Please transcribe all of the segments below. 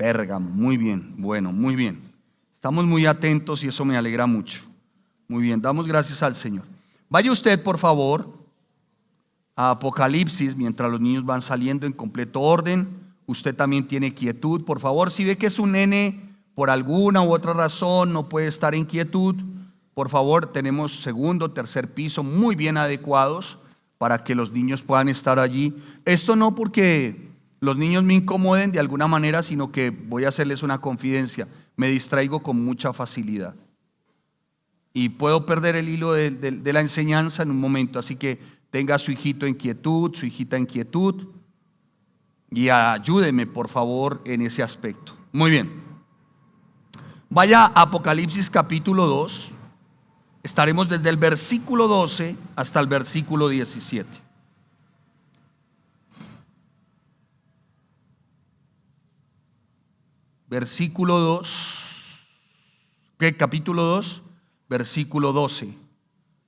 Pérgamo, muy bien, bueno, muy bien. Estamos muy atentos y eso me alegra mucho. Muy bien, damos gracias al Señor. Vaya usted, por favor, a Apocalipsis mientras los niños van saliendo en completo orden. Usted también tiene quietud. Por favor, si ve que es un nene por alguna u otra razón no puede estar en quietud, por favor, tenemos segundo, tercer piso muy bien adecuados para que los niños puedan estar allí. Esto no porque los niños me incomoden de alguna manera, sino que voy a hacerles una confidencia. Me distraigo con mucha facilidad y puedo perder el hilo de la enseñanza en un momento. Así que tenga a su hijito en quietud, su hijita en quietud, y ayúdeme por favor en ese aspecto. Muy bien. Vaya a Apocalipsis capítulo 2. Estaremos desde el versículo 12 hasta el versículo 17. Versículo 2, capítulo 2, versículo 12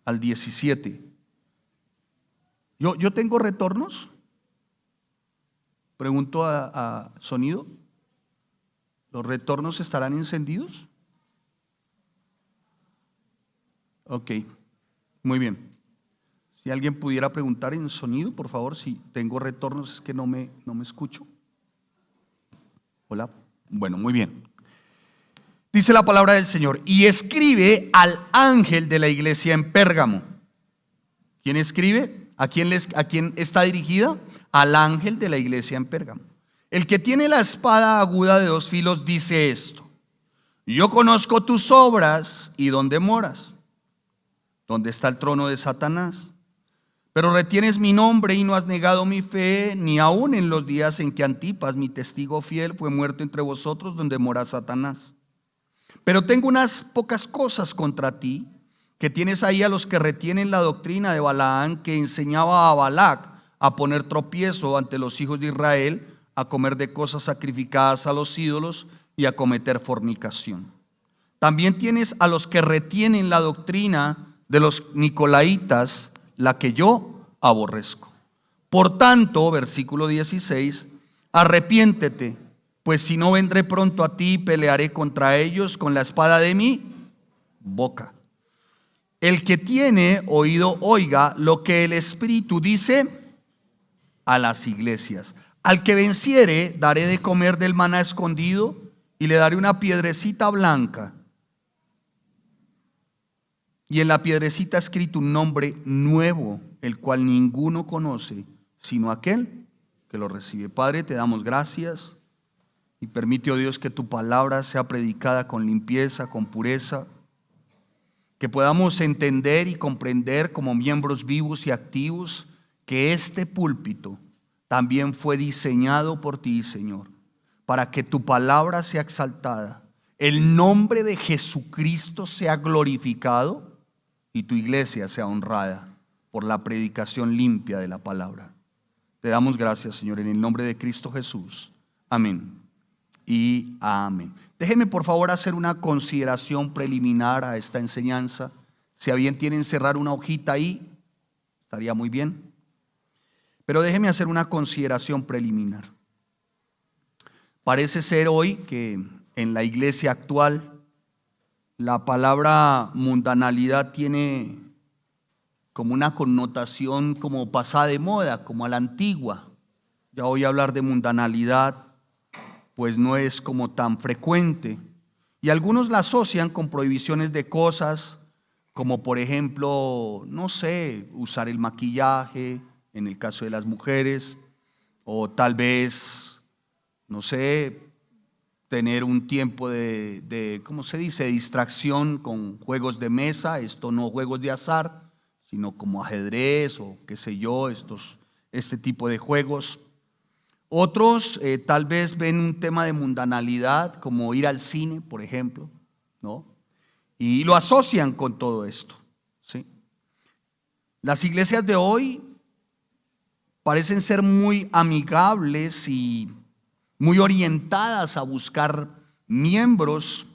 al 17. ¿Yo tengo retornos? Pregunto a sonido. ¿Los retornos estarán encendidos? Ok, muy bien. Si alguien pudiera preguntar en sonido, por favor, si tengo retornos, es que no me escucho. Hola. Bueno, muy bien. Dice la palabra del Señor: y escribe al ángel de la iglesia en Pérgamo. ¿Quién escribe? ¿A quién está dirigida? Al ángel de la iglesia en Pérgamo. El que tiene la espada aguda de dos filos dice esto: yo conozco tus obras y dónde moras, dónde está el trono de Satanás. Pero retienes mi nombre y no has negado mi fe, ni aun en los días en que Antipas, mi testigo fiel, fue muerto entre vosotros, donde mora Satanás. Pero tengo unas pocas cosas contra ti, que tienes ahí a los que retienen la doctrina de Balaán, que enseñaba a Balac a poner tropiezo ante los hijos de Israel, a comer de cosas sacrificadas a los ídolos y a cometer fornicación. También tienes a los que retienen la doctrina de los nicolaitas, la que yo aborrezco. Por tanto, versículo 16, arrepiéntete, pues si no vendré pronto a ti y pelearé contra ellos con la espada de mi boca. El que tiene oído oiga lo que el Espíritu dice a las iglesias. Al que venciere daré de comer del maná escondido y le daré una piedrecita blanca. Y en la piedrecita escrito un nombre nuevo, el cual ninguno conoce, sino aquel que lo recibe. Padre, te damos gracias y permite, oh Dios, que tu palabra sea predicada con limpieza, con pureza, que podamos entender y comprender como miembros vivos y activos que este púlpito también fue diseñado por ti, Señor, para que tu palabra sea exaltada, el nombre de Jesucristo sea glorificado y tu iglesia sea honrada por la predicación limpia de la palabra. Te damos gracias, Señor, en el nombre de Cristo Jesús. Amén y amén. Déjeme por favor hacer una consideración preliminar a esta enseñanza. Si a bien tienen cerrar una hojita ahí, estaría muy bien. Pero déjeme hacer una consideración preliminar. Parece ser hoy que en la iglesia actual la palabra mundanalidad tiene como una connotación como pasada de moda, como a la antigua. Ya hoy hablar de mundanalidad pues no es como tan frecuente. Y algunos la asocian con prohibiciones de cosas como por ejemplo, no sé, usar el maquillaje en el caso de las mujeres, o tal vez, no sé, tener un tiempo ¿cómo se dice?, distracción con juegos de mesa. Esto no juegos de azar, sino como ajedrez o qué sé yo, este tipo de juegos. Otros tal vez ven un tema de mundanalidad como ir al cine, por ejemplo, ¿no? Y lo asocian con todo esto, ¿sí? Las iglesias de hoy parecen ser muy amigables y muy orientadas a buscar miembros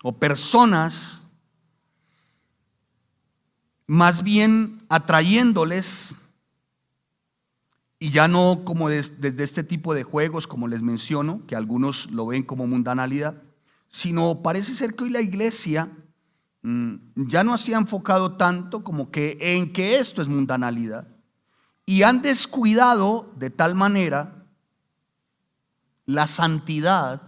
o personas, más bien atrayéndoles y ya no como desde este tipo de juegos, como les menciono, que algunos lo ven como mundanalidad, sino parece ser que hoy la iglesia ya no se ha enfocado tanto como que en que esto es mundanalidad, y han descuidado de tal manera la santidad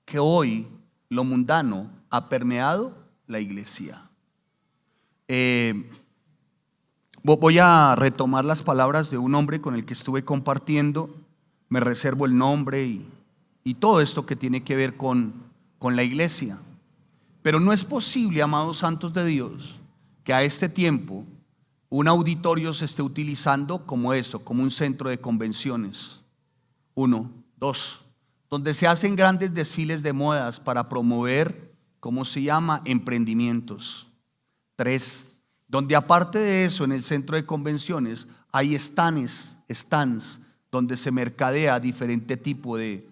que hoy lo mundano ha permeado la iglesia. Voy a retomar las palabras de un hombre con el que estuve compartiendo. Me reservo el nombre y todo esto que tiene que ver con la iglesia. Pero no es posible, amados santos de Dios, que a este tiempo un auditorio se esté utilizando como eso, como un centro de convenciones. 1, 2, donde se hacen grandes desfiles de modas para promover, ¿cómo se llama?, emprendimientos. 3, donde aparte de eso, en el centro de convenciones hay stands donde se mercadea diferente tipo de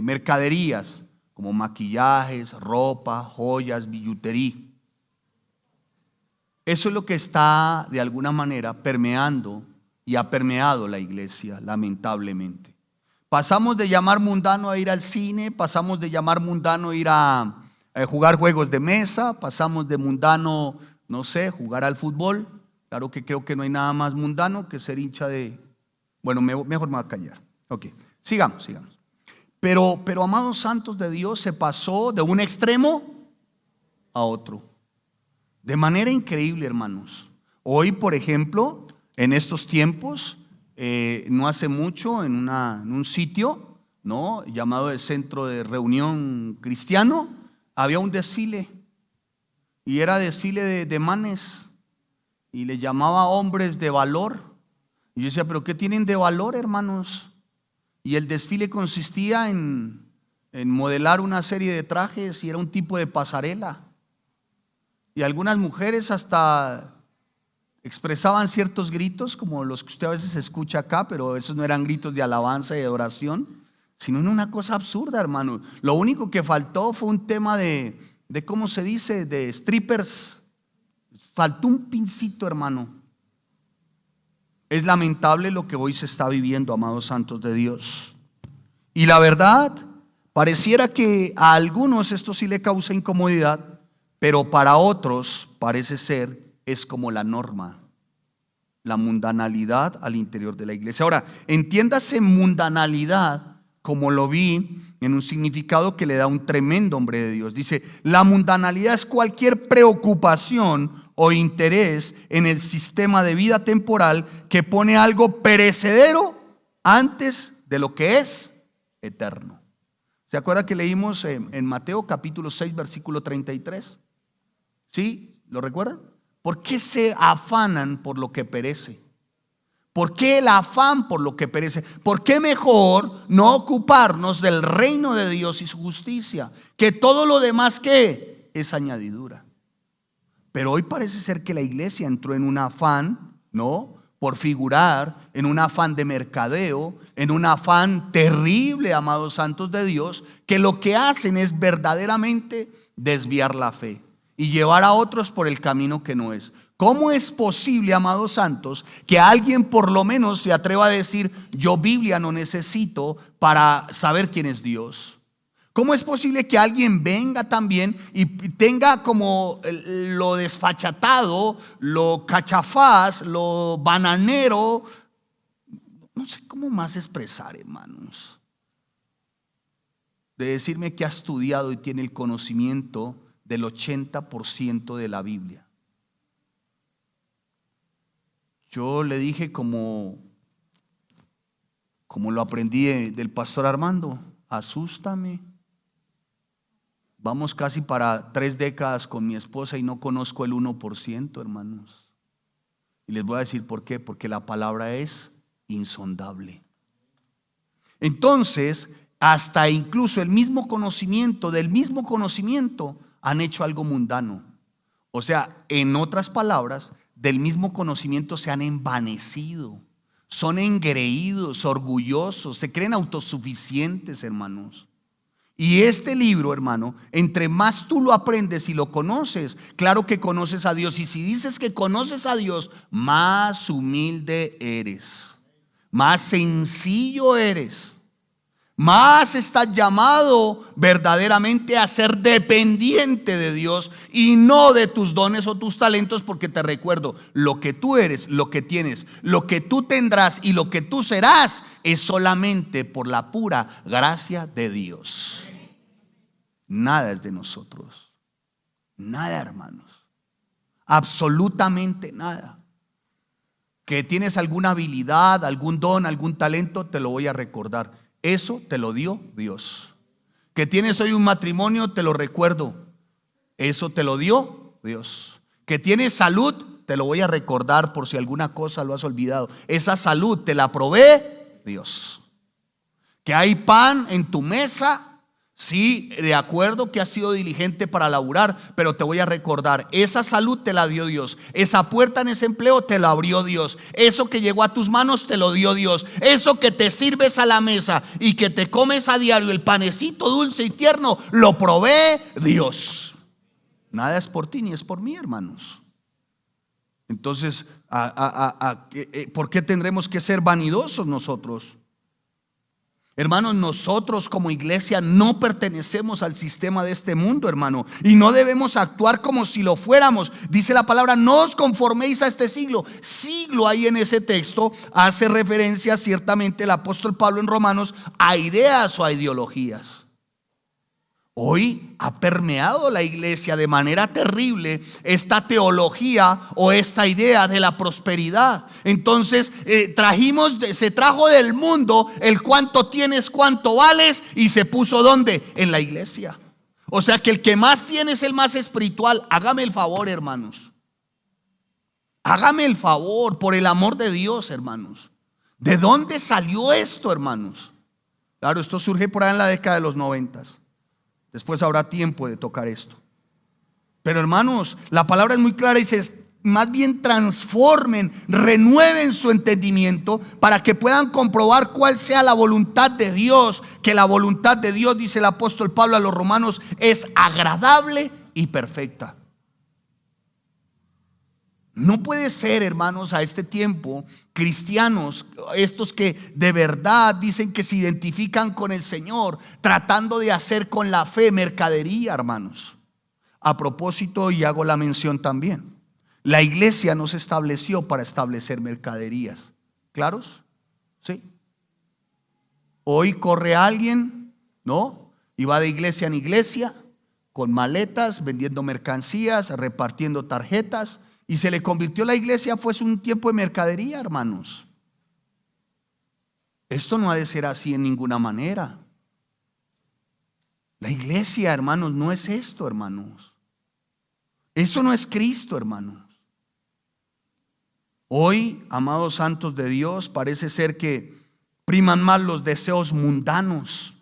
mercaderías, como maquillajes, ropa, joyas, billutería. Eso es lo que está de alguna manera permeando y ha permeado la iglesia, lamentablemente. Pasamos de llamar mundano a ir al cine, pasamos de llamar mundano a ir a jugar juegos de mesa, pasamos de mundano, no sé, jugar al fútbol. Claro que creo que no hay nada más mundano que ser hincha de... Bueno, mejor me voy a callar. Ok, sigamos. Pero amados santos de Dios, se pasó de un extremo a otro. De manera increíble, hermanos. Hoy, por ejemplo, en estos tiempos, no hace mucho, en un sitio, ¿no?, llamado el Centro de Reunión Cristiano, había un desfile. Y era desfile de manes. Y le llamaba hombres de valor. Y yo decía, ¿pero qué tienen de valor, hermanos? Y el desfile consistía en modelar una serie de trajes y era un tipo de pasarela. Y algunas mujeres hasta expresaban ciertos gritos, como los que usted a veces escucha acá, pero esos no eran gritos de alabanza y de oración, sino en una cosa absurda, hermano. Lo único que faltó fue un tema de ¿cómo se dice?, de strippers. Faltó un pincito, hermano. Es lamentable lo que hoy se está viviendo, amados santos de Dios. Y la verdad, pareciera que a algunos esto sí le causa incomodidad, pero para otros parece ser es como la norma, la mundanalidad al interior de la iglesia. Ahora, entiéndase mundanalidad como lo vi en un significado que le da un tremendo hombre de Dios. Dice, la mundanalidad es cualquier preocupación o interés en el sistema de vida temporal que pone algo perecedero antes de lo que es eterno. ¿Se acuerda que leímos en Mateo capítulo 6 versículo 33? ¿Sí? ¿Lo recuerdan? ¿Por qué se afanan por lo que perece? ¿Por qué el afán por lo que perece? ¿Por qué mejor no ocuparnos del reino de Dios y su justicia? Que todo lo demás, ¿qué? Es añadidura. Pero hoy parece ser que la iglesia entró en un afán, ¿no?, por figurar, en un afán de mercadeo, en un afán terrible, amados santos de Dios, que lo que hacen es verdaderamente desviar la fe y llevar a otros por el camino que no es. ¿Cómo es posible, amados santos, que alguien por lo menos se atreva a decir, yo Biblia no necesito para saber quién es Dios? ¿Cómo es posible que alguien venga también y tenga como lo desfachatado, lo cachafaz, lo bananero? No sé cómo más expresar, hermanos. De decirme que ha estudiado y tiene el conocimiento del 80% de la Biblia. Yo le dije como lo aprendí del pastor Armando, asústame. Vamos casi para 3 décadas con mi esposa y no conozco el 1%, hermanos. Y les voy a decir por qué, porque la palabra es insondable. Entonces, hasta incluso del mismo conocimiento han hecho algo mundano. O sea, en otras palabras, del mismo conocimiento se han envanecido, son engreídos, orgullosos, se creen autosuficientes, hermanos. Y este libro, hermano, entre más tú lo aprendes y lo conoces, claro que conoces a Dios. Y si dices que conoces a Dios, más humilde eres. más sencillo eres. Más estás llamado verdaderamente a ser dependiente de Dios y no de tus dones o tus talentos, porque te recuerdo, lo que tú eres, lo que tienes, lo que tú tendrás y lo que tú serás es solamente por la pura gracia de Dios. Nada es de nosotros. Nada, hermanos. Absolutamente nada. Que tienes alguna habilidad, algún don, algún talento, te lo voy a recordar. Eso te lo dio Dios. Que tienes hoy un matrimonio, te lo recuerdo. Eso te lo dio Dios. Que tienes salud, te lo voy a recordar por si alguna cosa lo has olvidado. Esa salud te la provee Dios. Que hay pan en tu mesa, sí, de acuerdo que has sido diligente para laburar, pero te voy a recordar, esa salud te la dio Dios. Esa puerta en ese empleo te la abrió Dios. Eso que llegó a tus manos te lo dio Dios. Eso que te sirves a la mesa y que te comes a diario, el panecito dulce y tierno, lo provee Dios. Nada es por ti ni es por mí, hermanos. Entonces, ¿por qué tendremos que ser vanidosos nosotros? Hermanos, nosotros como iglesia no pertenecemos al sistema de este mundo, hermano, y no debemos actuar como si lo fuéramos. Dice la palabra, no os conforméis a este siglo. Siglo ahí en ese texto hace referencia ciertamente el apóstol Pablo en Romanos a ideas o a ideologías. Hoy ha permeado la iglesia de manera terrible esta teología o esta idea de la prosperidad. Entonces se trajo del mundo el cuánto tienes, cuánto vales, y se puso ¿dónde? En la iglesia. O sea que el que más tiene es el más espiritual. Hágame el favor, hermanos. Hágame el favor, por el amor de Dios, hermanos. ¿De dónde salió esto, hermanos? Claro, esto surge por ahí en la década de los 90. Después habrá tiempo de tocar esto. Pero hermanos, la palabra es muy clara y dice, más bien transformen, renueven su entendimiento para que puedan comprobar cuál sea la voluntad de Dios. Que la voluntad de Dios, dice el apóstol Pablo a los romanos, es agradable y perfecta. No puede ser, hermanos, a este tiempo, cristianos, estos que de verdad dicen que se identifican con el Señor, tratando de hacer con la fe mercadería, hermanos. A propósito, y hago la mención también, la iglesia no se estableció para establecer mercaderías. ¿Claros? Sí. Hoy corre alguien, ¿no? Y va de iglesia en iglesia, con maletas, vendiendo mercancías, repartiendo tarjetas. Y se le convirtió la iglesia, fue un tiempo de mercadería, hermanos. Esto no ha de ser así en ninguna manera. La iglesia, hermanos, no es esto, hermanos. Eso no es Cristo, hermanos. Hoy, amados santos de Dios, parece ser que priman más los deseos mundanos.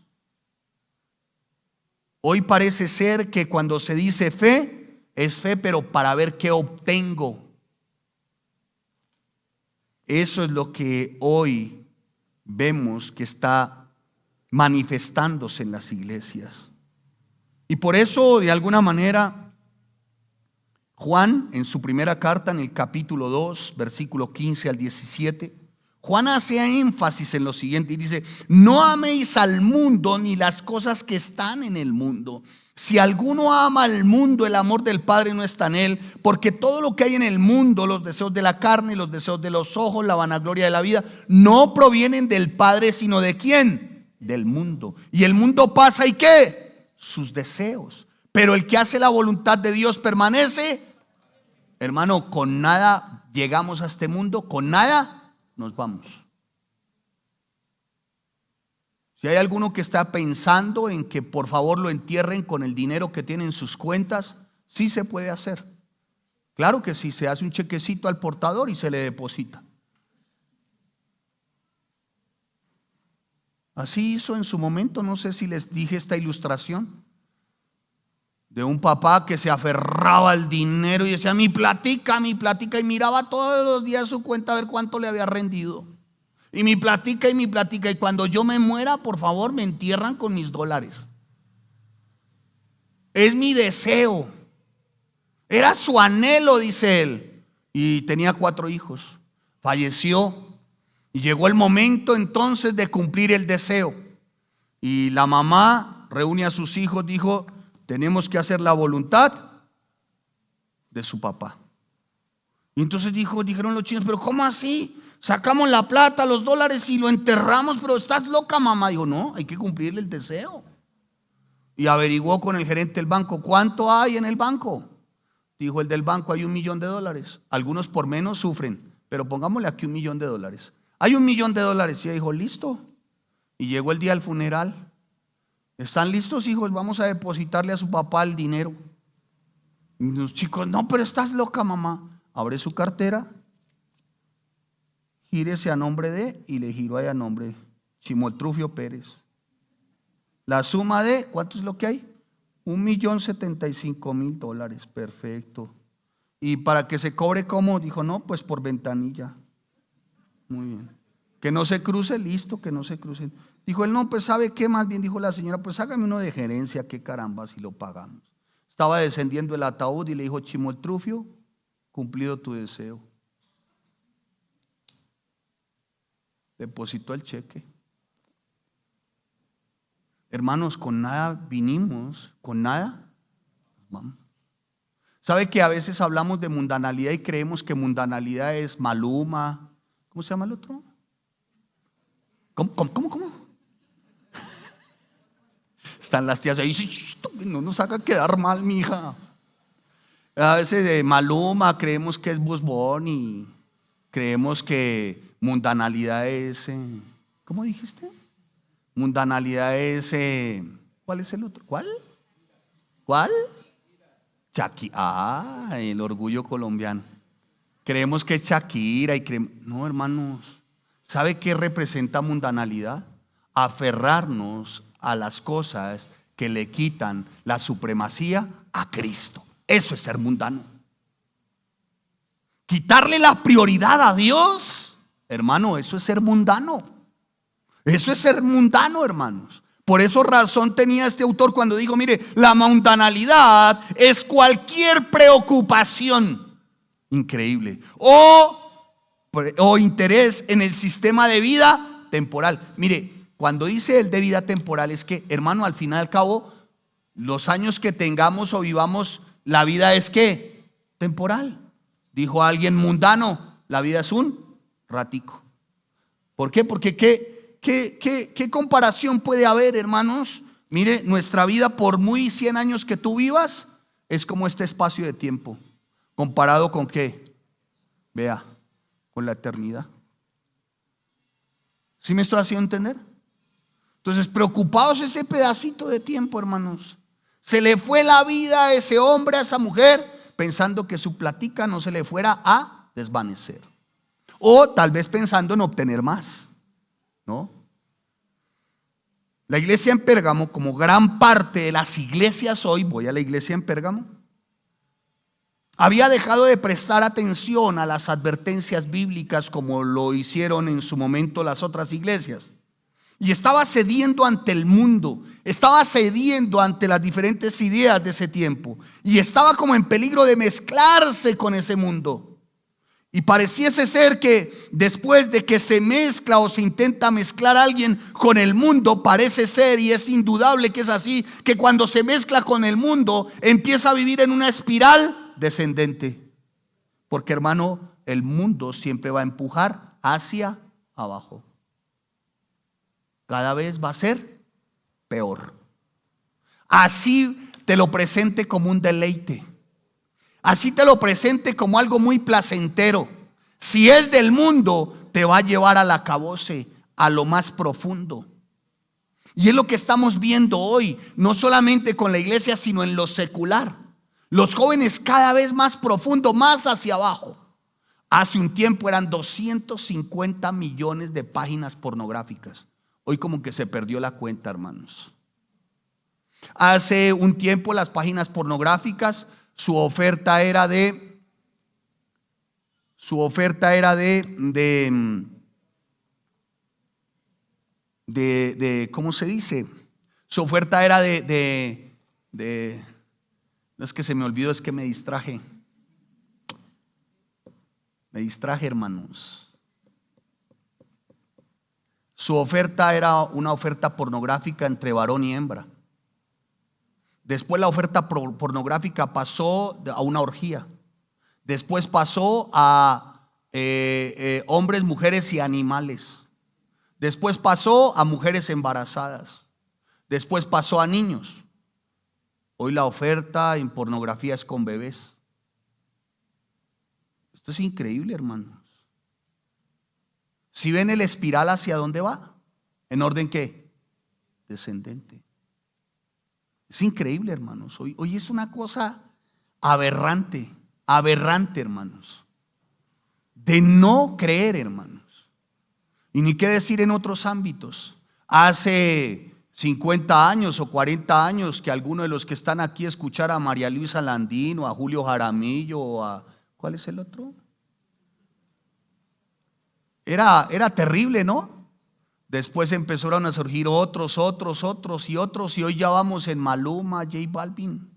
Hoy parece ser que cuando se dice fe, es fe, pero para ver qué obtengo. Eso es lo que hoy vemos que está manifestándose en las iglesias. Y por eso, de alguna manera, Juan, en su primera carta, en el capítulo 2, versículo 15 al 17, Juan hace énfasis en lo siguiente y dice: no améis al mundo ni las cosas que están en el mundo. Si alguno ama al mundo, el amor del Padre no está en él, porque todo lo que hay en el mundo, los deseos de la carne, los deseos de los ojos, la vanagloria de la vida, no provienen del Padre, sino ¿de quién? Del mundo. Y el mundo pasa, ¿y qué? Sus deseos. Pero el que hace la voluntad de Dios permanece. Hermano, con nada llegamos a este mundo, con nada nos vamos. Si hay alguno que está pensando en que por favor lo entierren con el dinero que tiene en sus cuentas, sí se puede hacer. Claro que sí, se hace un chequecito al portador y se le deposita. Así hizo en su momento, no sé si les dije esta ilustración, de un papá que se aferraba al dinero y decía mi platica, y miraba todos los días su cuenta a ver cuánto le había rendido. Y mi platica, y cuando yo me muera, por favor, me entierran con mis dólares. Es mi deseo. Era su anhelo, dice él. Y tenía 4 hijos. Falleció. Y llegó el momento entonces de cumplir el deseo. Y la mamá reúne a sus hijos, dijo, tenemos que hacer la voluntad de su papá. Y entonces dijeron los chinos, pero ¿cómo así? Sacamos la plata, los dólares y lo enterramos, pero estás loca, mamá. Dijo, no, hay que cumplirle el deseo. Y averiguó con el gerente del banco, ¿cuánto hay en el banco? Dijo el del banco, hay $1.000.000. Algunos por menos sufren, pero pongámosle aquí $1.000.000. Hay $1.000.000. Y ella dijo, listo. Y llegó el día del funeral. ¿Están listos, hijos? Vamos a depositarle a su papá el dinero. Y los chicos, no, pero estás loca, mamá. Abre su cartera, gírese a nombre de, y le giró ahí a nombre de Chimoltrufio Pérez. La suma de, ¿cuánto es lo que hay? $1.075.000. Perfecto. Y para que se cobre, ¿cómo? Dijo, no, pues por ventanilla. Muy bien. Que no se cruce, listo, que no se cruce. Dijo él, no, pues ¿sabe qué? Más bien dijo la señora, pues hágame uno de gerencia, qué caramba, si lo pagamos. Estaba descendiendo el ataúd y le dijo, Chimoltrufio, cumplido tu deseo. Depositó el cheque. Hermanos, con nada vinimos, con nada vamos. ¿Sabe que a veces hablamos de mundanalidad y creemos que mundanalidad es Maluma? ¿Cómo se llama el otro? ¿Cómo? Están las tías ahí, no nos haga quedar mal, mija. A veces de Maluma creemos que es Bugs Bunny, creemos que mundanalidad es, ¿cómo dijiste? Mundanalidad es, ¿cuál es el otro? ¿Cuál? Shakira, el orgullo colombiano. Creemos que es Shakira y creemos, no, hermanos, ¿sabe qué representa mundanalidad? Aferrarnos a las cosas que le quitan la supremacía a Cristo. Eso es ser mundano. Quitarle la prioridad a Dios, hermano, eso es ser mundano. Eso es ser mundano, hermanos. Por eso razón tenía este autor cuando dijo, mire, la mundanalidad es cualquier preocupación increíble o interés en el sistema de vida temporal. Mire, cuando dice el de vida temporal es que, hermano, al fin y al cabo, los años que tengamos o vivamos, la vida es ¿qué? Temporal. Dijo alguien mundano, la vida es un ratico. ¿Por qué? Porque ¿qué comparación puede haber, hermanos? Mire, nuestra vida, por muy 100 años que tú vivas, es como este espacio de tiempo. ¿Comparado con qué? Vea, con la eternidad. ¿Sí me estoy haciendo entender? Entonces, preocupados ese pedacito de tiempo, hermanos. Se le fue la vida a ese hombre, a esa mujer, pensando que su platica no se le fuera a desvanecer. O tal vez pensando en obtener más, ¿no? La iglesia en Pérgamo, como gran parte de las iglesias hoy, voy a la iglesia en Pérgamo, había dejado de prestar atención a las advertencias bíblicas como lo hicieron en su momento las otras iglesias. Y estaba cediendo ante el mundo, estaba cediendo ante las diferentes ideas de ese tiempo. Y estaba como en peligro de mezclarse con ese mundo. Y pareciese ser que después de que se mezcla o se intenta mezclar a alguien con el mundo, parece ser, y es indudable que es así, que cuando se mezcla con el mundo empieza a vivir en una espiral descendente. Porque, hermano, el mundo siempre va a empujar hacia abajo. Cada vez va a ser peor. Así te lo presente como un deleite. Así te lo presente como algo muy placentero. Si es del mundo, te va a llevar al acabose, a lo más profundo. Y es lo que estamos viendo hoy, no solamente con la iglesia, sino en lo secular. Los jóvenes cada vez más profundo, más hacia abajo. Hace un tiempo eran 250 millones de páginas pornográficas. Hoy como que se perdió la cuenta, hermanos. Hace un tiempo las páginas pornográficas, su oferta era de ¿cómo se dice? Su oferta era no es que se me olvidó, es que me distraje. Me distraje, hermanos. Su oferta era una oferta pornográfica entre varón y hembra. Después la oferta pornográfica pasó a una orgía. Después pasó a hombres, mujeres y animales. Después pasó a mujeres embarazadas. Después pasó a niños. Hoy la oferta en pornografía es con bebés. Esto es increíble, hermanos. Si ven el espiral, ¿hacia dónde va? ¿En orden qué? Descendente. Es increíble, hermanos. Hoy es una cosa aberrante, hermanos. De no creer, hermanos. Y ni qué decir en otros ámbitos. Hace 50 años o 40 años que alguno de los que están aquí escuchara a María Luisa Landín o a Julio Jaramillo o a... ¿Cuál es el otro? Era terrible, ¿no? Después empezaron a surgir otros y hoy ya vamos en Maluma, J Balvin.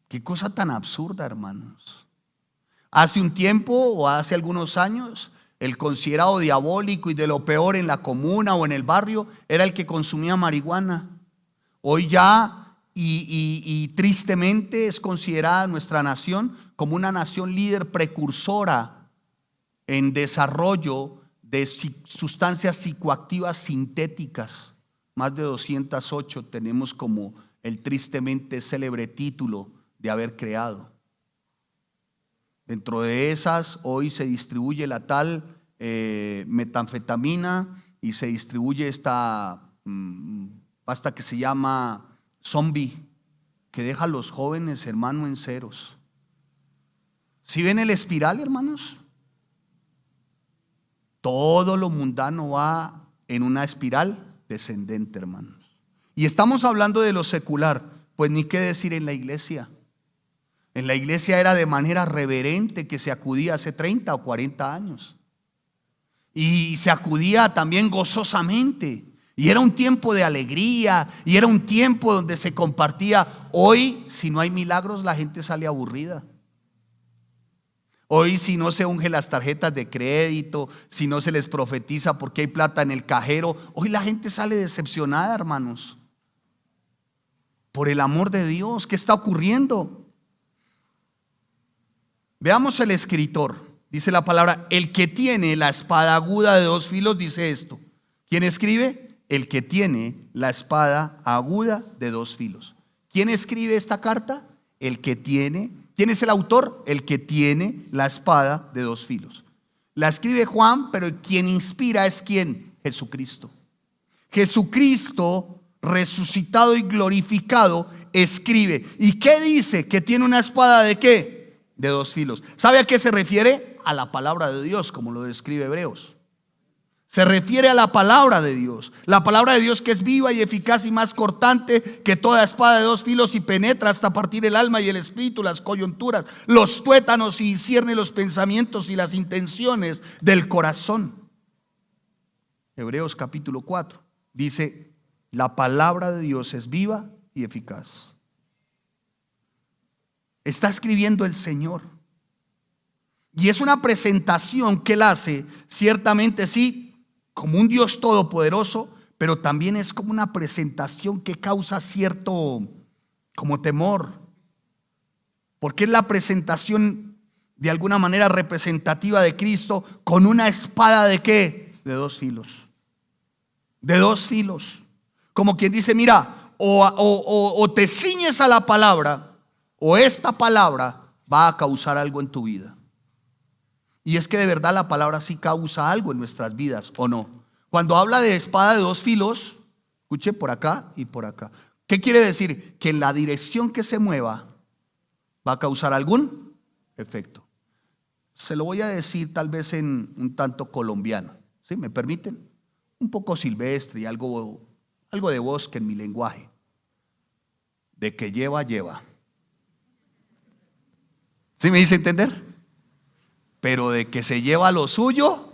Qué cosa tan absurda, hermanos. Hace un tiempo o hace algunos años, el considerado diabólico y de lo peor en la comuna o en el barrio era el que consumía marihuana. Hoy ya y tristemente es considerada nuestra nación como una nación líder precursora en desarrollo de sustancias psicoactivas sintéticas. Más de 208 tenemos como el tristemente célebre título de haber creado. Dentro de esas hoy se distribuye la tal metanfetamina y se distribuye esta pasta que se llama zombie, que deja a los jóvenes, hermano, en ceros. ¿Sí ven el espiral, hermanos? Todo lo mundano va en una espiral descendente, hermanos. Y estamos hablando de lo secular, pues ni qué decir en la iglesia. En la iglesia era de manera reverente que se acudía hace 30 o 40 años. Y se acudía también gozosamente. Y era un tiempo de alegría. Y era un tiempo donde se compartía. Hoy, si no hay milagros, la gente sale aburrida. Hoy, si no se ungen las tarjetas de crédito, si no se les profetiza porque hay plata en el cajero, hoy la gente sale decepcionada, hermanos. Por el amor de Dios, ¿qué está ocurriendo? Veamos el escritor. Dice la palabra, el que tiene la espada aguda de dos filos, dice esto. ¿Quién escribe? El que tiene la espada aguda de dos filos. ¿Quién escribe esta carta? El que tiene. ¿Quién es el autor? El que tiene la espada de dos filos. La escribe Juan, pero quien inspira es ¿quién? Jesucristo. Jesucristo, resucitado y glorificado, escribe. ¿Y qué dice? Que tiene una espada ¿de qué? De dos filos. ¿Sabe a qué se refiere? A la palabra de Dios, como lo describe Hebreos. Se refiere a la palabra de Dios. La palabra de Dios que es viva y eficaz y más cortante que toda espada de dos filos y penetra hasta partir el alma y el espíritu, las coyunturas, los tuétanos y discierne los pensamientos y las intenciones del corazón. Hebreos capítulo 4 dice, la palabra de Dios es viva y eficaz. Está escribiendo el Señor. Y es una presentación que Él hace, ciertamente sí, como un Dios todopoderoso, pero también es como una presentación que causa cierto como temor. Porque es la presentación de alguna manera representativa de Cristo con una espada ¿de qué? De dos filos. De dos filos. Como quien dice, mira, o te ciñes a la palabra, o esta palabra va a causar algo en tu vida. Y es que de verdad la palabra sí causa algo en nuestras vidas, ¿o no? Cuando habla de espada de dos filos, escuche por acá y por acá. ¿Qué quiere decir? Que en la dirección que se mueva va a causar algún efecto. Se lo voy a decir tal vez en un tanto colombiano, ¿sí? ¿Me permiten? Un poco silvestre y algo de bosque en mi lenguaje. De que lleva, lleva. ¿Sí me dice entender? Pero de que se lleva lo suyo,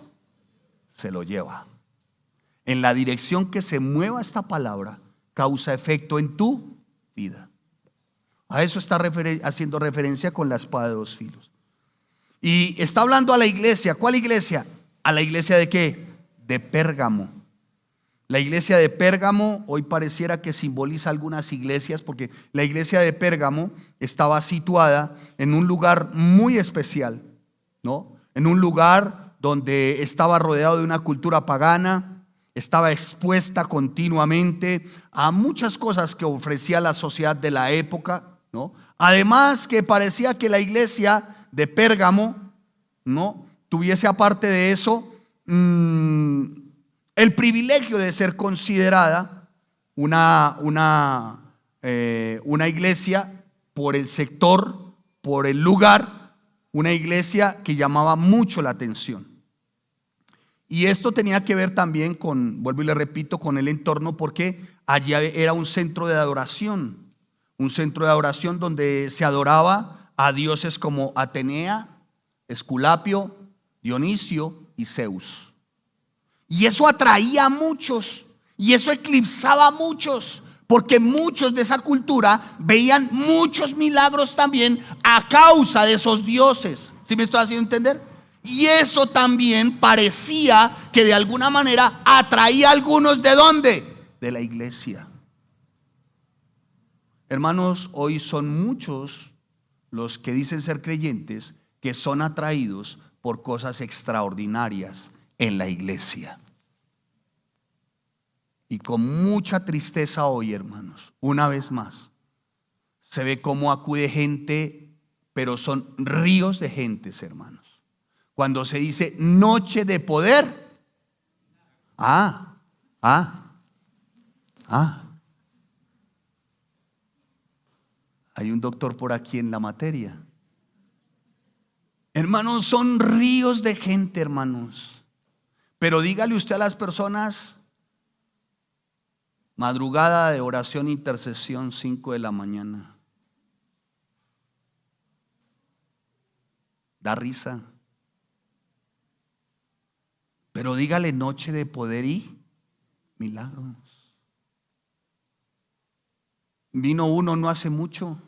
se lo lleva. En la dirección que se mueva esta palabra, causa efecto en tu vida. A eso está haciendo referencia con la espada de dos filos. Y está hablando a la iglesia. ¿Cuál iglesia? ¿A la iglesia de qué? de Pérgamo. La iglesia de Pérgamo hoy pareciera que simboliza algunas iglesias, porque la iglesia de Pérgamo estaba situada en un lugar muy especial, ¿no? En un lugar donde estaba rodeado de una cultura pagana, estaba expuesta continuamente a muchas cosas que ofrecía la sociedad de la época, ¿no? Además que parecía que la iglesia de Pérgamo, ¿no?, tuviese aparte de eso el privilegio de ser considerada una iglesia por el sector, por el lugar, una iglesia que llamaba mucho la atención. Y esto tenía que ver también con, vuelvo y le repito, con el entorno, porque allí era un centro de adoración donde se adoraba a dioses como Atenea, Esculapio, Dionisio y Zeus. Y eso atraía a muchos, y eso eclipsaba a muchos, porque muchos de esa cultura veían muchos milagros también a causa de esos dioses. ¿Sí me estoy haciendo entender? Y eso también parecía que de alguna manera atraía a algunos. ¿De dónde? De la iglesia. Hermanos, hoy son muchos los que dicen ser creyentes que son atraídos por cosas extraordinarias en la iglesia. Y con mucha tristeza hoy, hermanos, una vez más, se ve cómo acude gente, pero son ríos de gentes, hermanos. Cuando se dice noche de poder, hay un doctor por aquí en la materia. Hermanos, son ríos de gente, hermanos. Pero dígale usted a las personas: madrugada de oración, intercesión, 5 de la mañana. Da risa. Pero dígale noche de poder y milagros. Vino uno no hace mucho.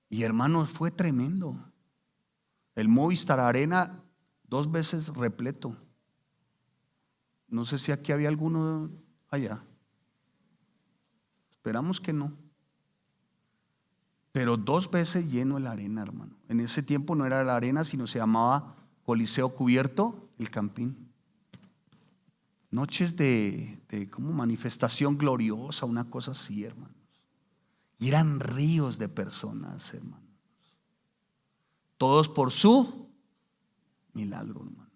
Y hermanos, fue tremendo. El Movistar Arena 2 veces repleto. No sé si aquí había alguno allá. Esperamos que no. Pero 2 veces lleno el arena, hermano. En ese tiempo no era la arena, sino se llamaba Coliseo Cubierto, el Campín. Noches de como manifestación gloriosa, una cosa así, hermanos. Y eran ríos de personas, hermanos. Todos por su milagro, hermanos.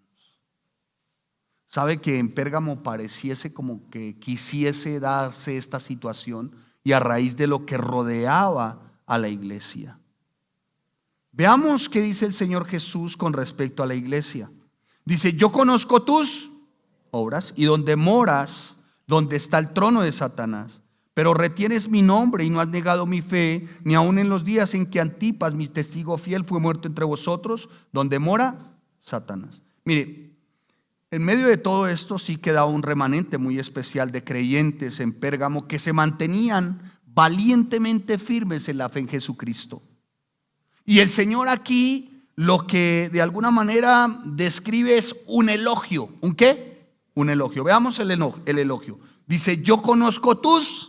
¿Sabe que en Pérgamo pareciese como que quisiese darse esta situación, y a raíz de lo que rodeaba a la iglesia? Veamos qué dice el Señor Jesús con respecto a la iglesia. Dice: yo conozco tus obras y donde moras, donde está el trono de Satanás, pero retienes mi nombre y no has negado mi fe, ni aun en los días en que Antipas, mi testigo fiel, fue muerto entre vosotros, donde mora Satanás. Mire, en medio de todo esto sí quedaba un remanente muy especial de creyentes en Pérgamo que se mantenían valientemente firmes en la fe en Jesucristo. Y el Señor aquí lo que de alguna manera describe es un elogio. ¿Un qué? Un elogio. Veamos el elogio. Dice: yo conozco tus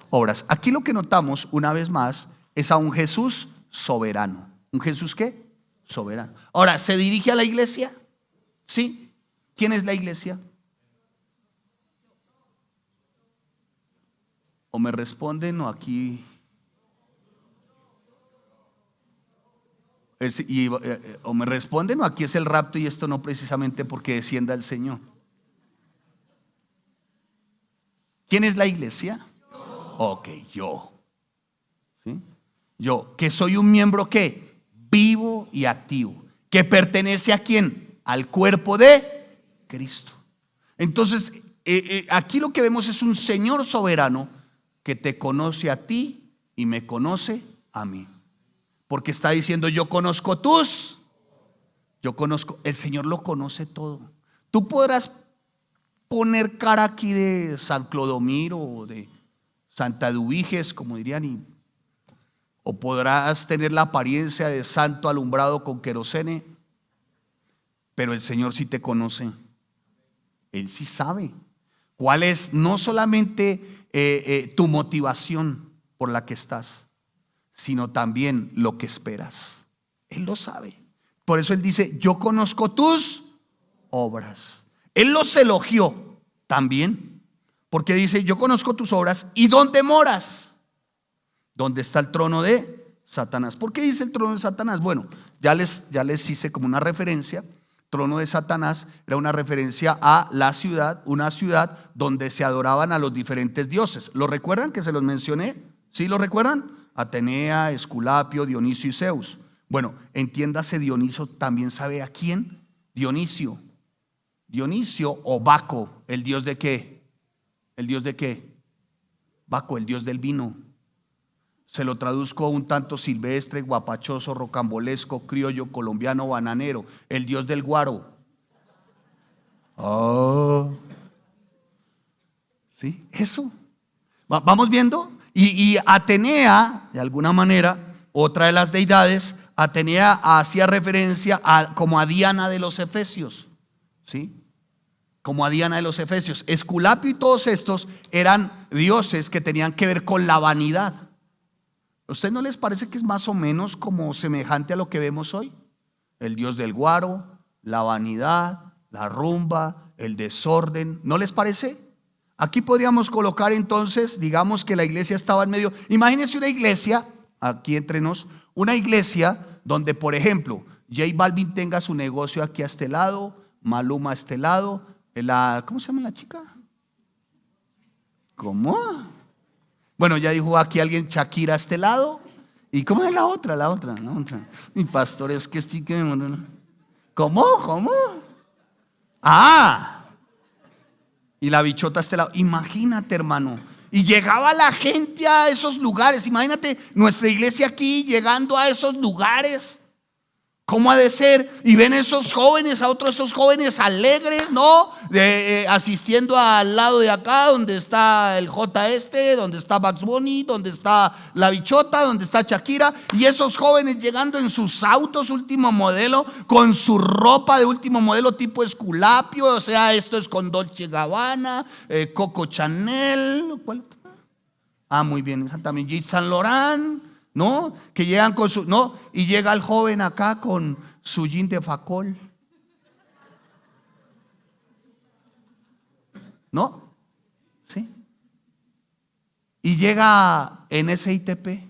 obras. Aquí lo que notamos una vez más es a un Jesús soberano. ¿Un Jesús qué? Soberano. Ahora, ¿se dirige a la iglesia? ¿Sí? ¿Quién es la iglesia? O me responden o aquí... o me responden o aquí es el rapto, y esto no precisamente porque descienda el Señor. ¿Quién es la iglesia? Ok, yo. ¿Sí? Yo, que soy un miembro ¿qué? Vivo y activo. ¿Que pertenece a quién? Al cuerpo de Cristo. Entonces, aquí lo que vemos es un Señor soberano que te conoce a ti y me conoce a mí. Porque está diciendo: yo conozco el Señor lo conoce todo. Tú podrás poner cara aquí de San Clodomiro o de Santa Eduviges, como dirían, o podrás tener la apariencia de santo alumbrado con querosene, pero el Señor sí te conoce. Él sí sabe cuál es no solamente tu motivación por la que estás, sino también lo que esperas. Él lo sabe. Por eso Él dice, yo conozco tus obras. Él los elogió también, porque dice, yo conozco tus obras y dónde moras, dónde está el trono de Satanás. ¿Por qué dice el trono de Satanás? Bueno, ya les hice como una referencia. Trono de Satanás era una referencia a la ciudad, una ciudad donde se adoraban a los diferentes dioses. ¿Lo recuerdan que se los mencioné? ¿Sí lo recuerdan? Atenea, Esculapio, Dionisio y Zeus. Bueno, entiéndase, Dioniso también sabe a quién. Dionisio o Baco, ¿el dios de qué? ¿El dios de qué? Baco, el dios del vino. Se lo traduzco un tanto silvestre, guapachoso, rocambolesco, criollo, colombiano, bananero. El dios del guaro. Oh. ¿Sí? Eso. Vamos viendo. Y Atenea, de alguna manera, otra de las deidades, Atenea hacía referencia como a Diana de los Efesios. ¿Sí? Como a Diana de los Efesios. Esculapio y todos estos eran dioses que tenían que ver con la vanidad. ¿A usted no les parece que es más o menos como semejante a lo que vemos hoy? El dios del guaro, la vanidad, la rumba, el desorden. ¿No les parece? Aquí podríamos colocar entonces, digamos que la iglesia estaba en medio. Imagínense una iglesia, aquí entre nos, una iglesia donde, por ejemplo, J Balvin tenga su negocio aquí a este lado, Maluma a este lado, ¿cómo se llama la chica? ¿Cómo? Bueno, ya dijo aquí alguien, Shakira a este lado. ¿Y cómo es la otra? Mi pastor, es que estoy que me muero. ¿Cómo? Ah, y la bichota a este lado. Imagínate, hermano. Y llegaba la gente a esos lugares. Imagínate nuestra iglesia aquí llegando a esos lugares. ¿Cómo ha de ser? Y ven esos jóvenes, a otros esos jóvenes alegres, ¿no? Asistiendo al lado de acá, donde está el J donde está Bugs Bunny, donde está la bichota, donde está Shakira. Y esos jóvenes llegando en sus autos último modelo, con su ropa de último modelo tipo Esculapio. O sea, esto es con Dolce Gabbana, Coco Chanel. ¿Cuál? Ah, muy bien, esa también, Yves Saint Laurent. ¿No? Que llegan con su, no, y llega el joven acá con su jean de facol. ¿No? ¿Sí? Y llega en ese ITP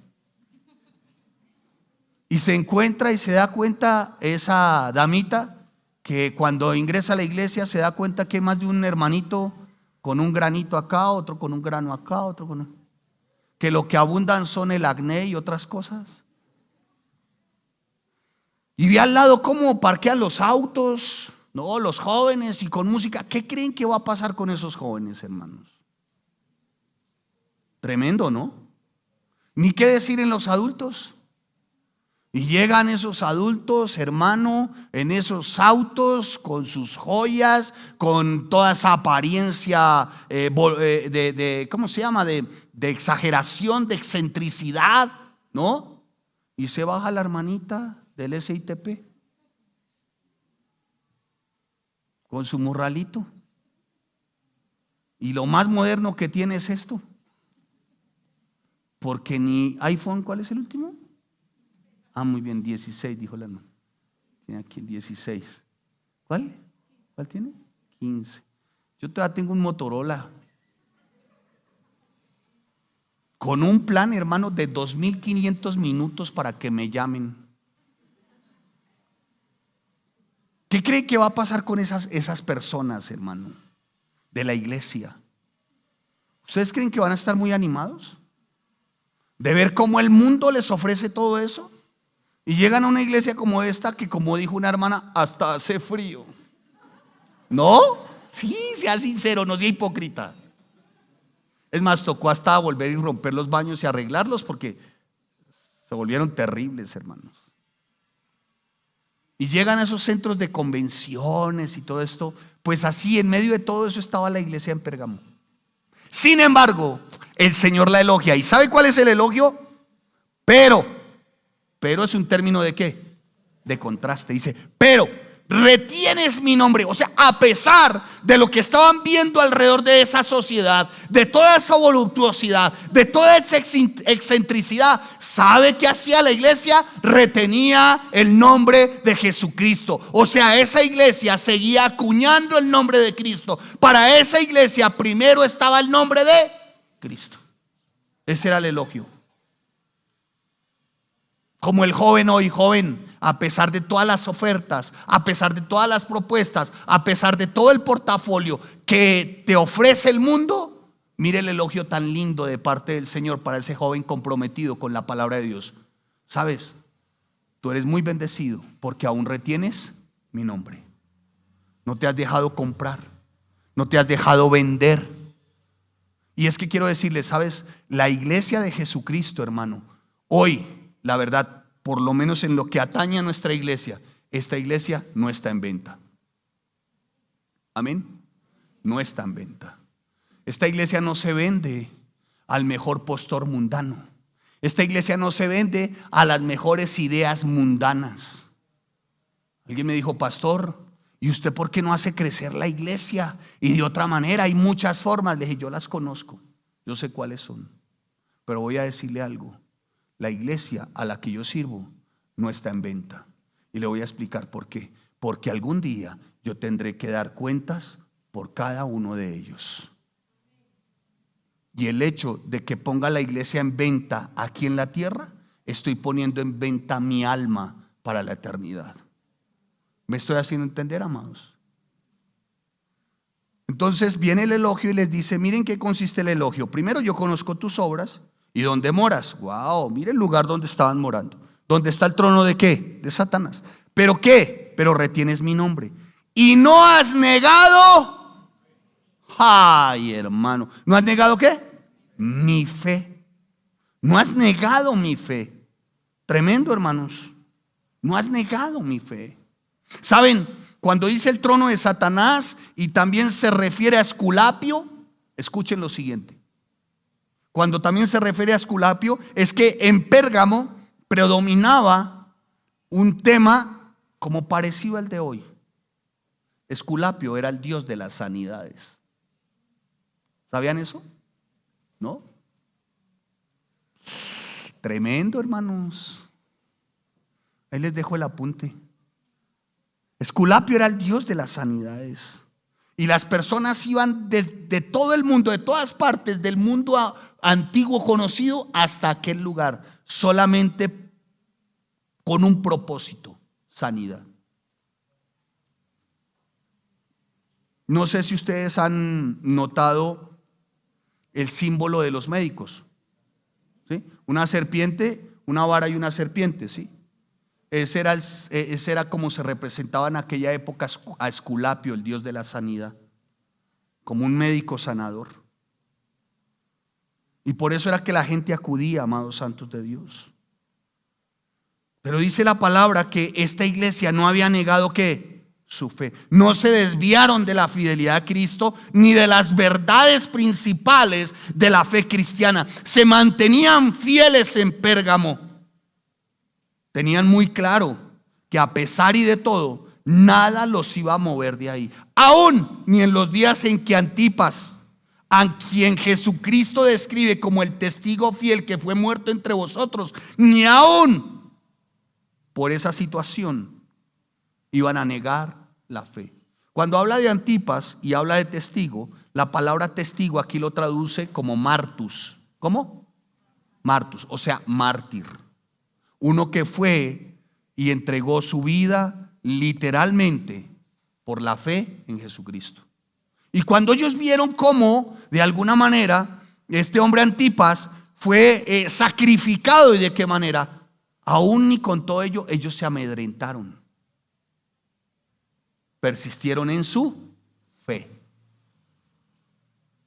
y se encuentra y se da cuenta esa damita que cuando ingresa a la iglesia se da cuenta que hay más de un hermanito con un granito acá, otro con un grano acá, otro con un... que lo que abundan son el acné y otras cosas. Y ve al lado cómo parquean los autos, no, los jóvenes y con música. ¿Qué creen que va a pasar con esos jóvenes, hermanos? Tremendo, ¿no? Ni qué decir en los adultos. Y llegan esos adultos, hermano, en esos autos, con sus joyas, con toda esa apariencia ¿cómo se llama? De exageración, de excentricidad, ¿no? Y se baja la hermanita del SITP con su morralito. Y lo más moderno que tiene es esto. Porque ni iPhone, ¿cuál es el último? Ah, muy bien, 16, dijo la hermana. Tiene aquí 16. ¿Cuál? ¿Cuál tiene? 15. Yo todavía tengo un Motorola con un plan, hermano, de 2.500 minutos para que me llamen. ¿Qué cree que va a pasar con esas personas, hermano, de la iglesia? ¿Ustedes creen que van a estar muy animados de ver cómo el mundo les ofrece todo eso? Y llegan a una iglesia como esta que, como dijo una hermana, hasta hace frío. ¿No? Sí, sea sincero, no sea hipócrita. Es más, tocó hasta volver y romper los baños y arreglarlos porque se volvieron terribles, hermanos. Y llegan a esos centros de convenciones y todo esto. Pues así, en medio de todo eso estaba la iglesia en Pérgamo. Sin embargo, el Señor la elogia. ¿Y sabe cuál es el elogio? Pero es un término de ¿qué? De contraste. Dice, pero retienes mi nombre. O sea, a pesar de lo que estaban viendo alrededor de esa sociedad, de toda esa voluptuosidad, de toda esa excentricidad, ¿sabe qué hacía la iglesia? Retenía el nombre de Jesucristo. O sea, esa iglesia seguía acuñando el nombre de Cristo. Para esa iglesia primero estaba el nombre de Cristo. Ese era el elogio. Como el joven hoy, joven, a pesar de todas las ofertas, a pesar de todas las propuestas, a pesar de todo el portafolio que te ofrece el mundo, mire el elogio tan lindo de parte del Señor para ese joven comprometido con la palabra de Dios. ¿Sabes? Tú eres muy bendecido porque aún retienes mi nombre. No te has dejado comprar, no te has dejado vender. Y es que quiero decirles, ¿sabes? La iglesia de Jesucristo, hermano, hoy, la verdad, por lo menos en lo que atañe a nuestra iglesia, esta iglesia no está en venta. Amén. No está en venta. Esta iglesia no se vende al mejor postor mundano. Esta iglesia no se vende a las mejores ideas mundanas. Alguien me dijo, pastor, ¿y usted por qué no hace crecer la iglesia? Y de otra manera, hay muchas formas. Le dije, yo las conozco, yo sé cuáles son. Pero voy a decirle algo. La iglesia a la que yo sirvo no está en venta. Y le voy a explicar por qué. Porque algún día yo tendré que dar cuentas por cada uno de ellos. Y el hecho de que ponga la iglesia en venta aquí en la tierra, estoy poniendo en venta mi alma para la eternidad. ¿Me estoy haciendo entender, amados? Entonces viene el elogio y les dice, miren qué consiste el elogio. Primero, yo conozco tus obras y dónde moras. Wow, mire el lugar donde estaban morando. ¿Dónde está el trono de qué? De Satanás. ¿Pero qué? Pero retienes mi nombre. Y no has negado. Ay, hermano, ¿no has negado qué? Mi fe. No has negado mi fe. Tremendo, hermanos. No has negado mi fe. ¿Saben? Cuando dice el trono de Satanás y también se refiere a Esculapio, escuchen lo siguiente. Cuando también se refiere a Esculapio, es que en Pérgamo predominaba un tema como parecido al de hoy. Esculapio era el dios de las sanidades. ¿Sabían eso? ¿No? Tremendo, hermanos. Ahí les dejo el apunte. Esculapio era el dios de las sanidades. Y las personas iban desde todo el mundo, de todas partes del mundo antiguo conocido hasta aquel lugar, solamente con un propósito: sanidad. No sé si ustedes han notado el símbolo de los médicos, ¿sí? Una serpiente, una vara y una serpiente, ¿sí? Ese era como se representaba en aquella época a Esculapio, el dios de la sanidad, como un médico sanador. Y por eso era que la gente acudía, amados santos de Dios. Pero dice la palabra que esta iglesia no había negado ¿qué? Su fe. No se desviaron de la fidelidad a Cristo ni de las verdades principales de la fe cristiana. Se mantenían fieles en Pérgamo. Tenían muy claro que a pesar y de todo, nada los iba a mover de ahí. Aún ni en los días en que Antipas, a quien Jesucristo describe como el testigo fiel que fue muerto entre vosotros, ni aún por esa situación iban a negar la fe. Cuando habla de Antipas y habla de testigo, la palabra testigo aquí lo traduce como martus. ¿Cómo? Martus, o sea, mártir. Uno que fue y entregó su vida literalmente por la fe en Jesucristo. Y cuando ellos vieron cómo, de alguna manera, este hombre Antipas fue sacrificado, y de qué manera, aún ni con todo ello, ellos se amedrentaron. Persistieron en su fe.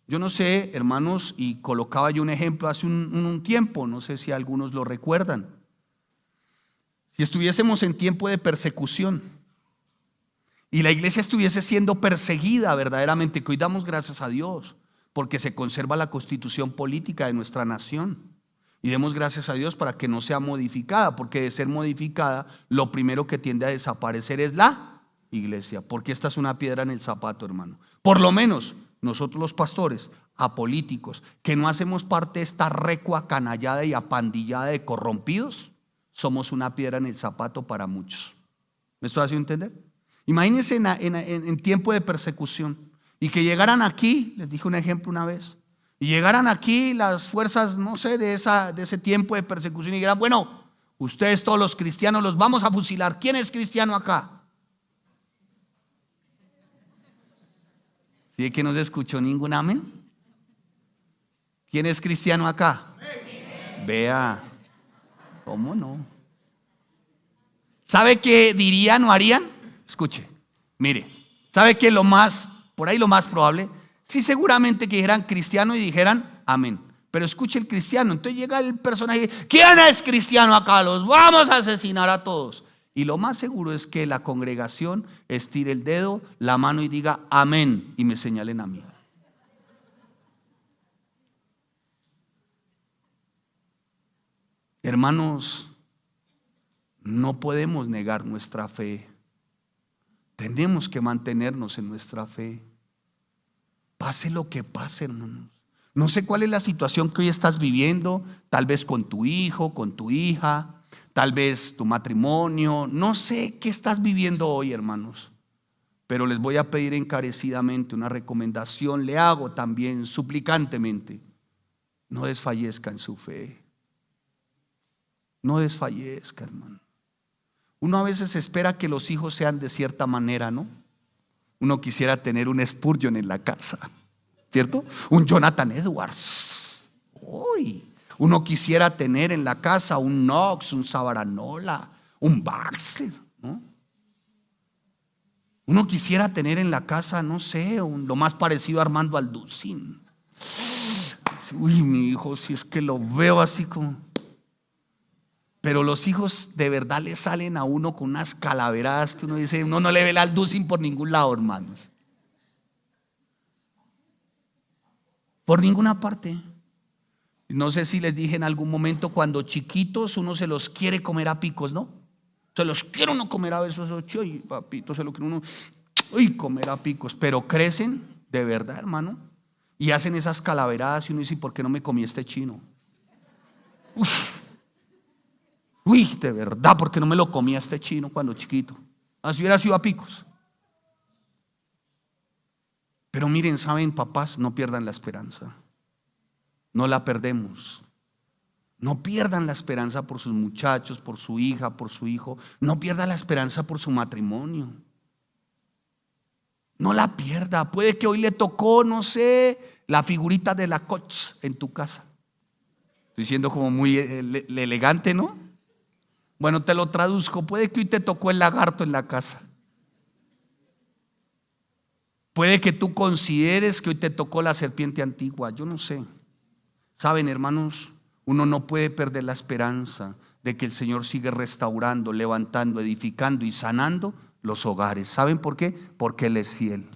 Yo no sé, hermanos, y colocaba yo un ejemplo hace un tiempo, no sé si algunos lo recuerdan. Si estuviésemos en tiempo de persecución y la iglesia estuviese siendo perseguida verdaderamente, que hoy damos gracias a Dios porque se conserva la constitución política de nuestra nación, y demos gracias a Dios para que no sea modificada, porque de ser modificada lo primero que tiende a desaparecer es la iglesia, porque esta es una piedra en el zapato, hermano. Por lo menos nosotros los pastores apolíticos, que no hacemos parte de esta recua canallada y apandillada de corrompidos, somos una piedra en el zapato para muchos. ¿Me estoy haciendo entender? Imagínense en tiempo de persecución y que llegaran aquí, les dije un ejemplo una vez, y llegaran aquí las fuerzas, no sé, de ese tiempo de persecución y dijeran, bueno, ustedes todos los cristianos los vamos a fusilar. ¿Quién es cristiano acá? ¿Sí que no se escuchó ningún amén? ¿Quién es cristiano acá? Vea, ¿cómo no? ¿Sabe qué dirían o harían? Escuche, mire, ¿sabe qué por ahí lo más probable? Sí, seguramente que dijeran cristiano y dijeran amén. Pero escuche el cristiano, entonces llega el personaje, ¿quién es cristiano acá? Los vamos a asesinar a todos. Y lo más seguro es que la congregación estire el dedo, la mano y diga amén y me señalen a mí. Hermanos, no podemos negar nuestra fe. Tenemos que mantenernos en nuestra fe. Pase lo que pase, hermanos. No sé cuál es la situación que hoy estás viviendo, tal vez con tu hijo, con tu hija, tal vez tu matrimonio, no sé qué estás viviendo hoy, hermanos. Pero les voy a pedir encarecidamente una recomendación, le hago también suplicantemente, no desfallezca en su fe. No desfallezca, hermano. Uno a veces espera que los hijos sean de cierta manera, ¿no? Uno quisiera tener un Spurgeon en la casa, ¿cierto? Un Jonathan Edwards. Uy. Uno quisiera tener en la casa un Knox, un Savaranola, un Baxter, ¿no? Uno quisiera tener en la casa, no sé, lo más parecido a Armando Alducin. Uy, mi hijo, si es que lo veo así como... Pero los hijos de verdad le salen a uno con unas calaveradas que uno dice, uno no le ve el Alducin por ningún lado, hermanos. Por ninguna parte. No sé si les dije en algún momento, cuando chiquitos uno se los quiere comer a picos, ¿no? Se los quiere uno comer a besos, y papito, se lo quiere uno comer a picos. Pero crecen de verdad, hermano, y hacen esas calaveradas y uno dice, ¿por qué no me comí este chino? Uy, de verdad, ¿por qué no me lo comí a este chino cuando chiquito? Así hubiera sido a picos. Pero miren, saben, papás, no pierdan la esperanza. No la perdemos. No pierdan la esperanza por sus muchachos, por su hija, por su hijo. No pierda la esperanza por su matrimonio. No la pierda. Puede que hoy le tocó, no sé, la figurita de la Coach en tu casa. Estoy siendo como muy elegante, ¿no? Bueno, te lo traduzco. Puede que hoy te tocó el lagarto en la casa. Puede que tú consideres que hoy te tocó la serpiente antigua. Yo no sé. Saben, hermanos, uno no puede perder la esperanza de que el Señor sigue restaurando, levantando, edificando y sanando los hogares. ¿Saben por qué? Porque Él es fiel.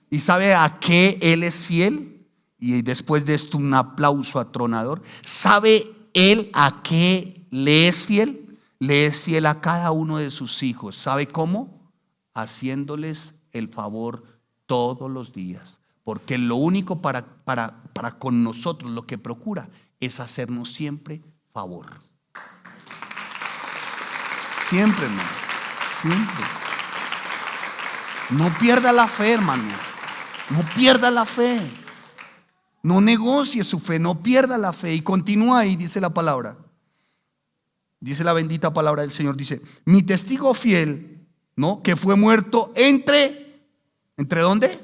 ¿Y sabe a qué Él es fiel? Y después de esto un aplauso atronador. ¿Sabe Él a qué le es fiel? Le es fiel a cada uno de sus hijos. ¿Sabe cómo? Haciéndoles el favor todos los días. Porque lo único para con nosotros lo que procura es hacernos siempre favor. Siempre, hermano. Siempre. No pierda la fe, hermano. No pierda la fe. No negocie su fe, no pierda la fe. Y continúa ahí, dice la palabra. Dice la bendita palabra del Señor. Dice, mi testigo fiel, ¿no? Que fue muerto ¿entre dónde?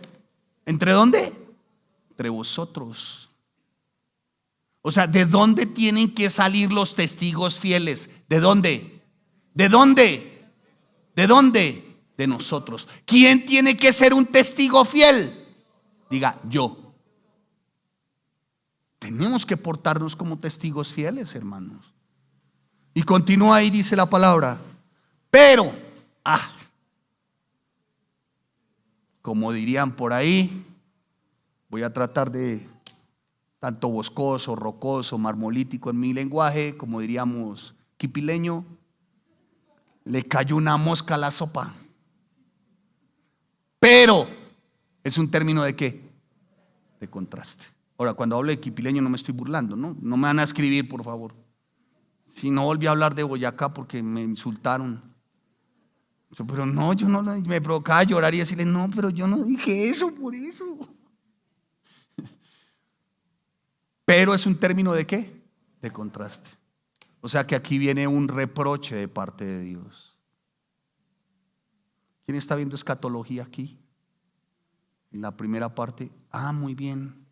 ¿Entre dónde? Entre vosotros. O sea, ¿de dónde tienen que salir los testigos fieles? ¿De dónde? ¿De dónde? ¿De dónde? De nosotros. ¿Quién tiene que ser un testigo fiel? Diga, yo. Tenemos que portarnos como testigos fieles, hermanos. Y continúa ahí, dice la palabra. Pero, como dirían por ahí, voy a tratar de tanto boscoso, rocoso, marmolítico en mi lenguaje, como diríamos quipileño, le cayó una mosca a la sopa. Pero es un término ¿de qué? De contraste. Ahora, cuando hablo de quipileño no me estoy burlando, ¿no? No me van a escribir, por favor. Si no volví a hablar de Boyacá porque me insultaron. Pero no, yo no, me provocaba llorar y decirle, no, pero yo no dije eso por eso. Pero es un término ¿de qué? De contraste. O sea que aquí viene un reproche de parte de Dios. ¿Quién está viendo escatología aquí? En la primera parte. Muy bien.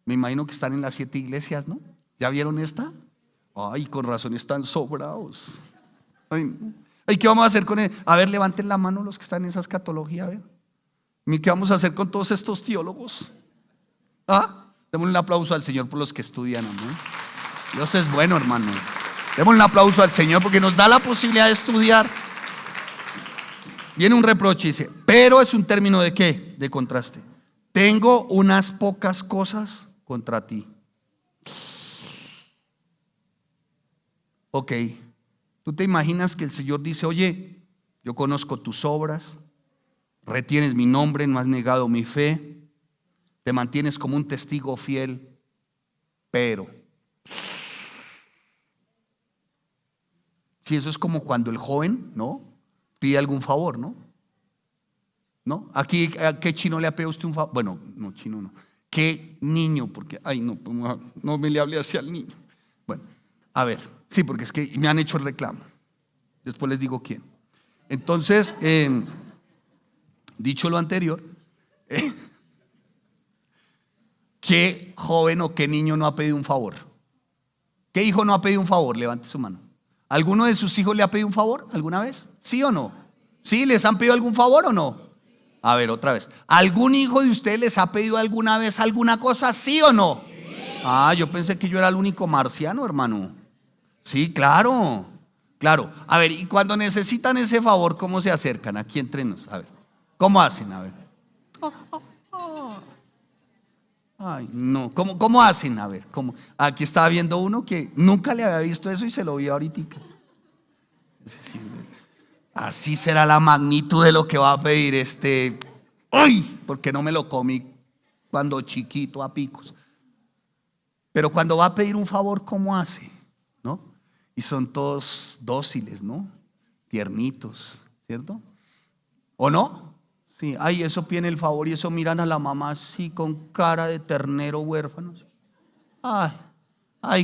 Me imagino que están en las 7 iglesias, ¿no? ¿Ya vieron esta? Ay, con razón están sobrados. Ay, ¿qué vamos a hacer con él? A ver, levanten la mano los que están en esa escatología, a ver. ¿Y qué vamos a hacer con todos estos teólogos? Démosle un aplauso al Señor por los que estudian, amén. Dios es bueno, hermano. Démosle un aplauso al Señor porque nos da la posibilidad de estudiar. Viene un reproche y dice, pero es un término ¿de qué? De contraste. Tengo unas pocas cosas contra ti. Ok, tú te imaginas que el Señor dice, oye, yo conozco tus obras, retienes mi nombre, no has negado mi fe, te mantienes como un testigo fiel, pero si eso es como cuando el joven, ¿no? Pide algún favor, ¿no? ¿No? Aquí, ¿a qué chino le ha pedido usted un favor? Bueno, no, chino no. ¿Qué niño? Porque, no me le hable hacia el niño. Bueno, a ver, sí, porque es que me han hecho el reclamo. Después les digo quién. Entonces, dicho lo anterior, ¿qué joven o qué niño no ha pedido un favor? ¿Qué hijo no ha pedido un favor? Levante su mano. ¿Alguno de sus hijos le ha pedido un favor alguna vez? ¿Sí o no? ¿Sí? ¿Les han pedido algún favor o no? A ver, otra vez. ¿Algún hijo de ustedes les ha pedido alguna vez alguna cosa? ¿Sí o no? Sí. Yo pensé que yo era el único marciano, hermano. Sí, claro. Claro. A ver, y cuando necesitan ese favor, ¿cómo se acercan? Aquí entre nos. A ver, ¿cómo hacen? A ver. Ay, no. ¿Cómo hacen? A ver, ¿cómo? Aquí estaba viendo uno que nunca le había visto eso y se lo vio ahorita. Así será la magnitud de lo que va a pedir este. ¡Ay! Porque no me lo comí cuando chiquito a picos. Pero cuando va a pedir un favor, ¿cómo hace? ¿No? Y son todos dóciles, ¿no? Tiernitos, ¿cierto? ¿O no? Sí, eso piden el favor y eso miran a la mamá así con cara de ternero huérfano.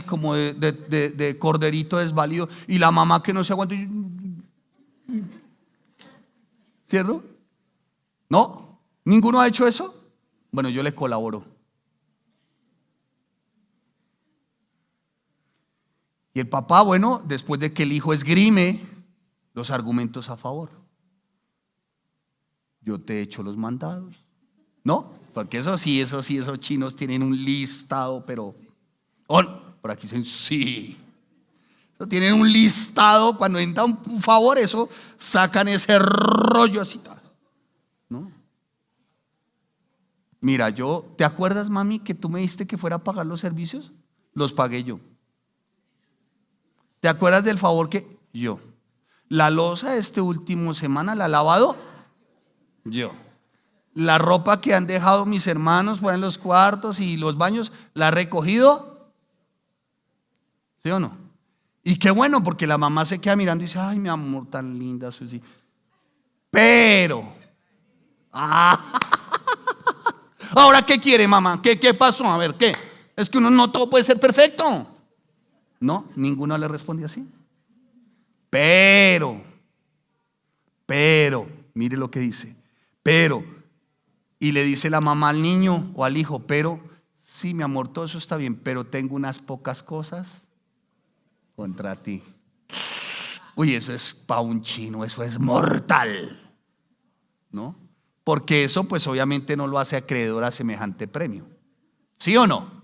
Como de corderito desvalido. Y la mamá que no se aguanta. ¿Cierto? ¿No? ¿Ninguno ha hecho eso? Bueno, yo le colaboro. Y el papá, bueno, después de que el hijo esgrime los argumentos a favor. Yo te he hecho los mandados. ¿No? Porque eso sí, esos chinos tienen un listado, pero por aquí dicen sí. Tienen un listado, cuando necesitan un favor, eso sacan ese rollo así, ¿no? Mira, ¿te acuerdas, mami, que tú me dijiste que fuera a pagar los servicios? Los pagué yo. ¿Te acuerdas del favor que yo? La loza este último semana la he lavado yo. La ropa que han dejado mis hermanos en los cuartos y los baños, la he recogido. ¿Sí o no? Y qué bueno, porque la mamá se queda mirando y dice, ay, mi amor, tan linda, Susi. Pero, ahora, ¿qué quiere, mamá? ¿Qué pasó? A ver, ¿qué? Es que uno no todo puede ser perfecto. No, ninguno le responde así. Pero, mire lo que dice. Y le dice la mamá al niño o al hijo, pero, sí, mi amor, todo eso está bien, pero tengo unas pocas cosas contra ti. Uy, eso es pa' un chino, eso es mortal, ¿no? Porque eso pues obviamente no lo hace acreedor a semejante premio. ¿Sí o no?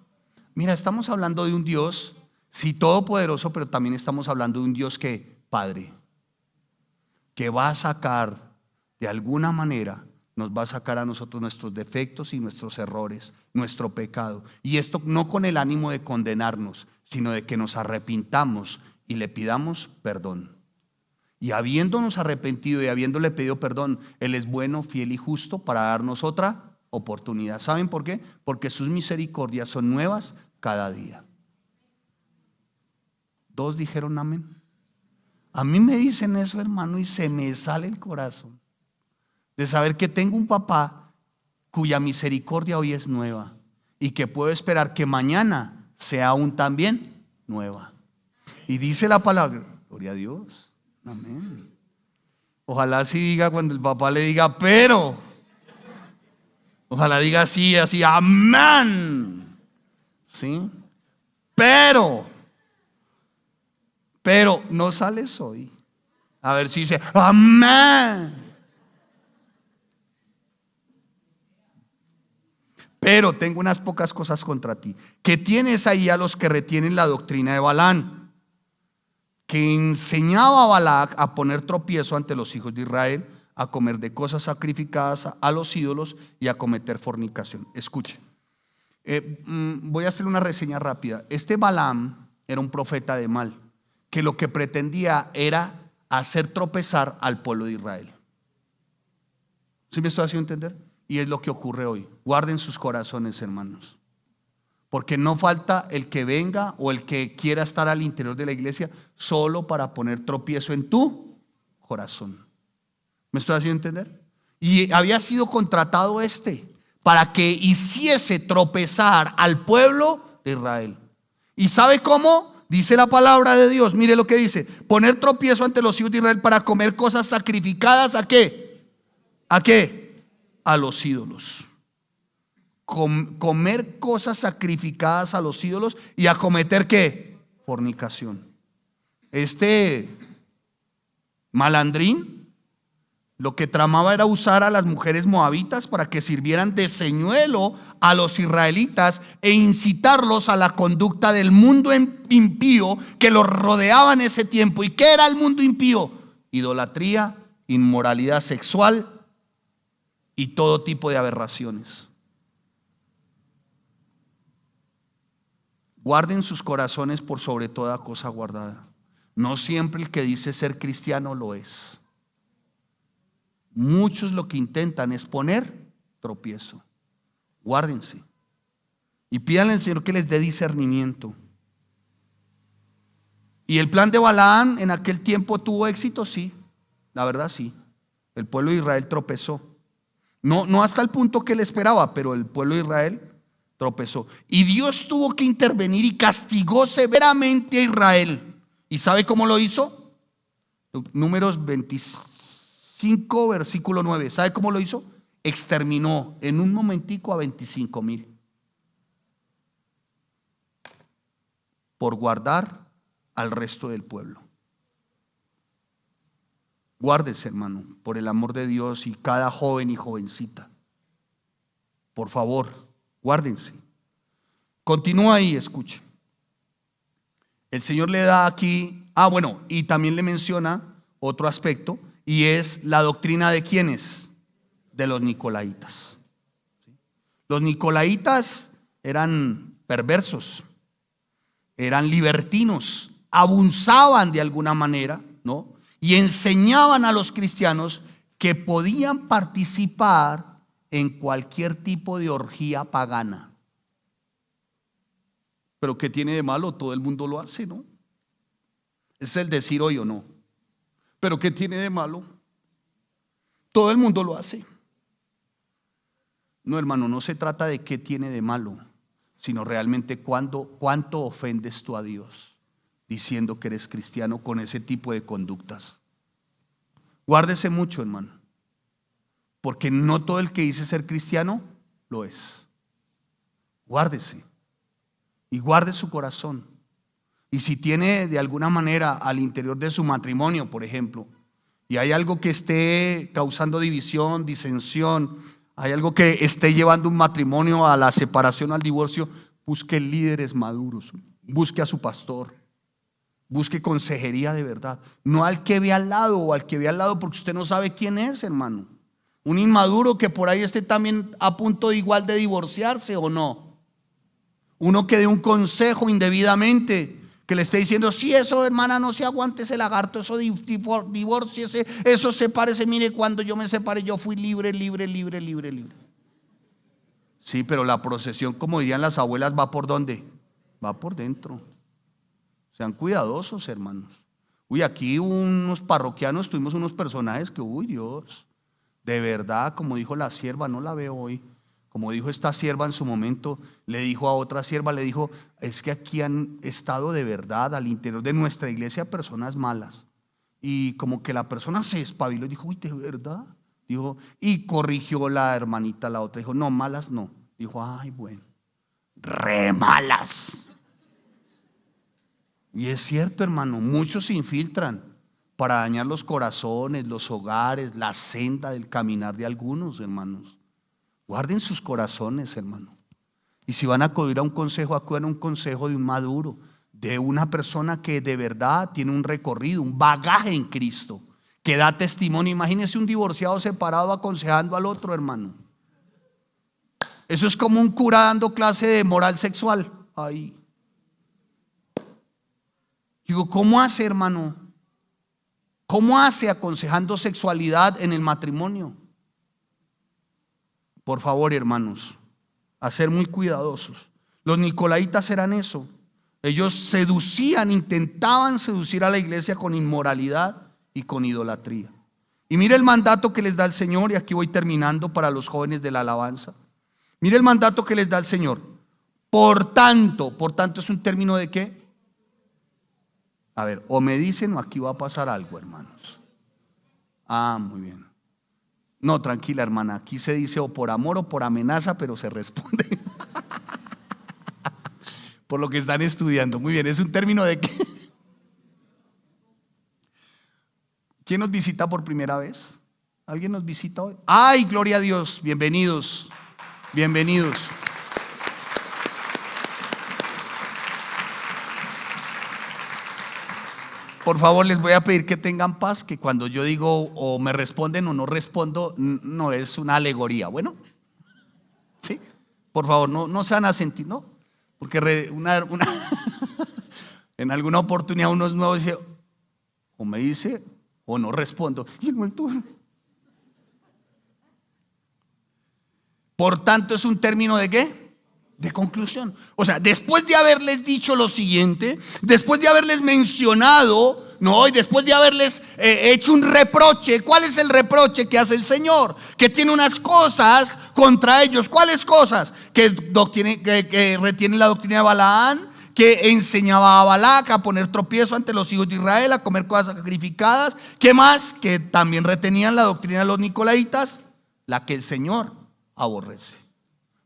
Mira, estamos hablando de un Dios, sí, todopoderoso, pero también estamos hablando de un Dios que, Padre, que va a sacar de alguna manera, nos va a sacar a nosotros nuestros defectos y nuestros errores, nuestro pecado. Y esto no con el ánimo de condenarnos, sino de que nos arrepintamos y le pidamos perdón. Y habiéndonos arrepentido y habiéndole pedido perdón, Él es bueno, fiel y justo para darnos otra oportunidad. ¿Saben por qué? Porque sus misericordias son nuevas cada día. ¿Dos dijeron amén? A mí me dicen eso, hermano, y se me sale el corazón de saber que tengo un papá cuya misericordia hoy es nueva y que puedo esperar que mañana sea aún también nueva. Y dice la palabra, gloria a Dios. Amén. Ojalá así diga cuando el papá le diga, pero. Ojalá diga así, amén. ¿Sí? Pero no sales hoy. A ver si dice, amén. Pero tengo unas pocas cosas contra ti. Que tienes ahí a los que retienen la doctrina de Balaam, que enseñaba a Balac a poner tropiezo ante los hijos de Israel, a comer de cosas sacrificadas a los ídolos y a cometer fornicación. Escuche, voy a hacer una reseña rápida. Este Balaam era un profeta de mal, que lo que pretendía era hacer tropezar al pueblo de Israel. ¿Sí me estoy haciendo entender? Y es lo que ocurre hoy. Guarden sus corazones, hermanos. Porque no falta el que venga o el que quiera estar al interior de la iglesia solo para poner tropiezo en tu corazón. ¿Me estoy haciendo entender? Y había sido contratado para que hiciese tropezar al pueblo de Israel. ¿Y sabe cómo? Dice la palabra de Dios. Mire lo que dice: poner tropiezo ante los hijos de Israel para comer cosas sacrificadas. ¿A qué? ¿A qué? A los ídolos. Comer cosas sacrificadas a los ídolos y a cometer ¿qué? Fornicación. Este malandrín lo que tramaba era usar a las mujeres moabitas para que sirvieran de señuelo a los israelitas e incitarlos a la conducta del mundo impío que los rodeaba en ese tiempo. ¿Y qué era el mundo impío? Idolatría, inmoralidad sexual y todo tipo de aberraciones. Guarden sus corazones por sobre toda cosa guardada. No siempre el que dice ser cristiano lo es. Muchos lo que intentan es poner tropiezo. Guárdense y pídanle al Señor que les dé discernimiento. ¿Y el plan de Balaam en aquel tiempo tuvo éxito? Sí, la verdad sí. El pueblo de Israel tropezó. No hasta el punto que él esperaba, pero el pueblo de Israel tropezó. Y Dios tuvo que intervenir y castigó severamente a Israel. ¿Y sabe cómo lo hizo? Números 25, versículo 9. ¿Sabe cómo lo hizo? Exterminó en un momentico a 25,000 por guardar al resto del pueblo. Guárdese, hermano, por el amor de Dios, y cada joven y jovencita, por favor, guárdense. Continúa ahí, escuche. El Señor le da aquí, y también le menciona otro aspecto, y es la doctrina de ¿quiénes? De los nicolaitas. Los nicolaitas eran perversos, eran libertinos, abusaban de alguna manera, ¿no? Y enseñaban a los cristianos que podían participar en cualquier tipo de orgía pagana. Pero ¿qué tiene de malo? Todo el mundo lo hace, ¿no? Es el decir hoy o no. Pero ¿qué tiene de malo? Todo el mundo lo hace. No, hermano, no se trata de qué tiene de malo, sino realmente cuánto ofendes tú a Dios diciendo que eres cristiano con ese tipo de conductas. Guárdese mucho, hermano, porque no todo el que dice ser cristiano lo es. Guárdese y guarde su corazón. Y si tiene de alguna manera al interior de su matrimonio, por ejemplo, y hay algo que esté causando división, disensión, hay algo que esté llevando un matrimonio a la separación, al divorcio, busque líderes maduros, busque a su pastor, busque consejería de verdad, no al que ve al lado o al que ve al lado porque usted no sabe quién es, hermano. Un inmaduro que por ahí esté también a punto igual de divorciarse o no. Uno que dé un consejo indebidamente, que le esté diciendo, si eso, hermana, no se aguante ese lagarto, eso divórciese, eso sepárese, mire, cuando yo me separé yo fui libre. Sí, pero la procesión, como dirían las abuelas, ¿va por dónde? Va por dentro. Sean cuidadosos, hermanos. Uy, aquí unos parroquianos, tuvimos unos personajes que, uy, Dios, de verdad, como dijo la sierva, no la veo hoy, como dijo esta sierva en su momento, le dijo a otra sierva, le dijo, es que aquí han estado de verdad al interior de nuestra iglesia personas malas. Y como que la persona se espabiló y dijo, uy, ¿de verdad? Dijo, y corrigió la hermanita, la otra, dijo, no, malas no. Dijo, ay, bueno, re malas. Y es cierto, hermano, muchos se infiltran para dañar los corazones, los hogares, la senda del caminar de algunos, hermanos. Guarden sus corazones, hermano. Y si van a acudir a un consejo, acudan a un consejo de un maduro, de una persona que de verdad tiene un recorrido, un bagaje en Cristo, que da testimonio. Imagínese un divorciado separado aconsejando al otro, hermano. Eso es como un cura dando clase de moral sexual. Ay. Digo, ¿cómo hace, hermano? ¿Cómo hace aconsejando sexualidad en el matrimonio? Por favor, hermanos, a ser muy cuidadosos. Los nicolaitas eran eso. Ellos seducían, intentaban seducir a la iglesia con inmoralidad y con idolatría. Y mire el mandato que les da el Señor, y aquí voy terminando para los jóvenes de la alabanza. Mire el mandato que les da el Señor. Por tanto es un término de ¿qué? A ver, o me dicen o aquí va a pasar algo, hermanos. Ah, muy bien. No, tranquila, hermana, aquí se dice o por amor o por amenaza, pero se responde por lo que están estudiando. Muy bien, es un término de ¿qué? ¿Quién nos visita por primera vez? ¿Alguien nos visita hoy? ¡Ay, gloria a Dios! Bienvenidos, bienvenidos. Por favor, les voy a pedir que tengan paz, que cuando yo digo o me responden o no respondo, no es una alegoría. Bueno, ¿sí? Por favor, no se van a sentir, ¿no? Porque en alguna oportunidad uno es nuevo y dice, o me dice o no respondo. Por tanto, es un término de ¿qué? De conclusión. O sea, después de haberles dicho lo siguiente, después de haberles mencionado, no, y después de haberles hecho un reproche. ¿Cuál es el reproche que hace el Señor? Que tiene unas cosas contra ellos. ¿Cuáles cosas? Que retiene la doctrina de Balaán, que enseñaba a Balac a poner tropiezo ante los hijos de Israel, a comer cosas sacrificadas. ¿Qué más? Que también retenían la doctrina de los nicolaitas, la que el Señor aborrece.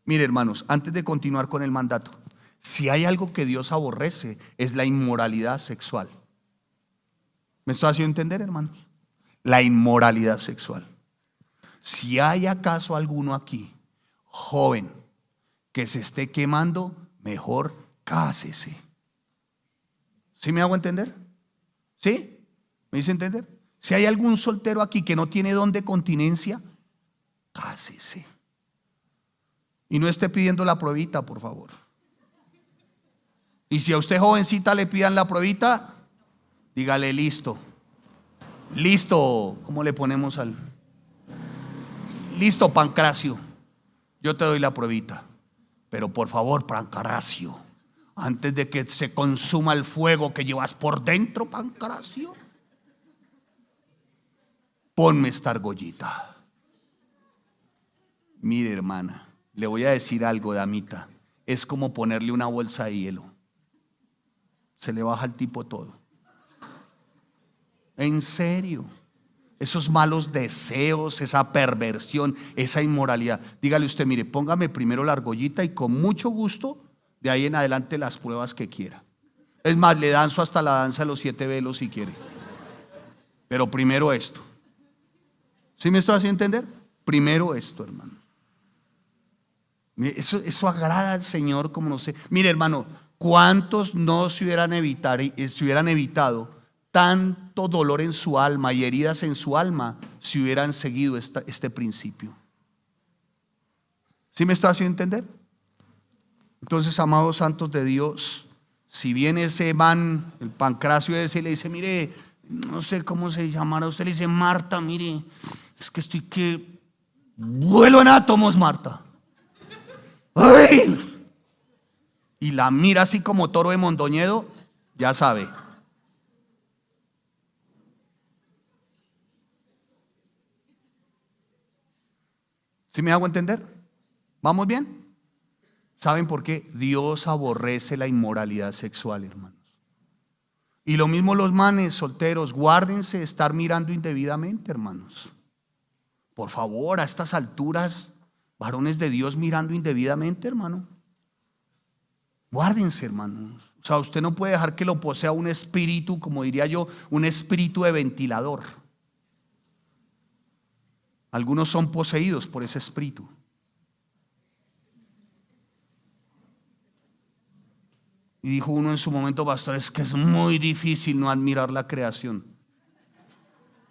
Mire, hermanos, antes de continuar con el mandato, si hay algo que Dios aborrece es la inmoralidad sexual. ¿Me estoy haciendo entender, hermanos? La inmoralidad sexual. Si hay acaso alguno aquí, joven, que se esté quemando, mejor cásese. ¿Sí me hago entender? ¿Sí? ¿Me hice entender? Si hay algún soltero aquí que no tiene don de continencia, cásese. Y no esté pidiendo la pruebita, por favor. Y si a usted jovencita le pidan la pruebita, dígale listo. Listo, ¿cómo le ponemos al? Listo, Pancracio, yo te doy la pruebita. Pero por favor, Pancracio, antes de que se consuma el fuego que llevas por dentro, Pancracio, ponme esta argollita. Mire, hermana, le voy a decir algo, damita. Es como ponerle una bolsa de hielo. Se le baja al tipo todo. En serio. Esos malos deseos, esa perversión, esa inmoralidad. Dígale usted, mire, póngame primero la argollita y con mucho gusto, de ahí en adelante las pruebas que quiera. Es más, le danzo hasta la danza de los 7 velos si quiere. Pero primero esto. ¿Sí me estoy haciendo entender? Primero esto, hermano. Eso agrada al Señor como no sé. Mire, hermano, ¿cuántos no se hubieran evitado tanto dolor en su alma y heridas en su alma si hubieran seguido este principio? ¿Sí me estoy haciendo entender? Entonces, amados santos de Dios, Si viene ese man, el Pancracio ese, y le dice, mire, no sé cómo se llamará, usted le dice, Marta, mire, es que estoy que vuelo en átomos, Marta. ¡Ay! Y la mira así como toro de Mondoñedo, ya sabe. ¿Sí me hago entender? ¿Vamos bien? ¿Saben por qué? Dios aborrece la inmoralidad sexual, hermanos. Y lo mismo los manes solteros, guárdense de estar mirando indebidamente, hermanos. Por favor, a estas alturas, varones de Dios mirando indebidamente, hermano. Guárdense, hermanos. O sea, usted no puede dejar que lo posea un espíritu, como diría yo, un espíritu de ventilador. Algunos son poseídos por ese espíritu. Y dijo uno en su momento, pastor, es que es muy difícil no admirar la creación.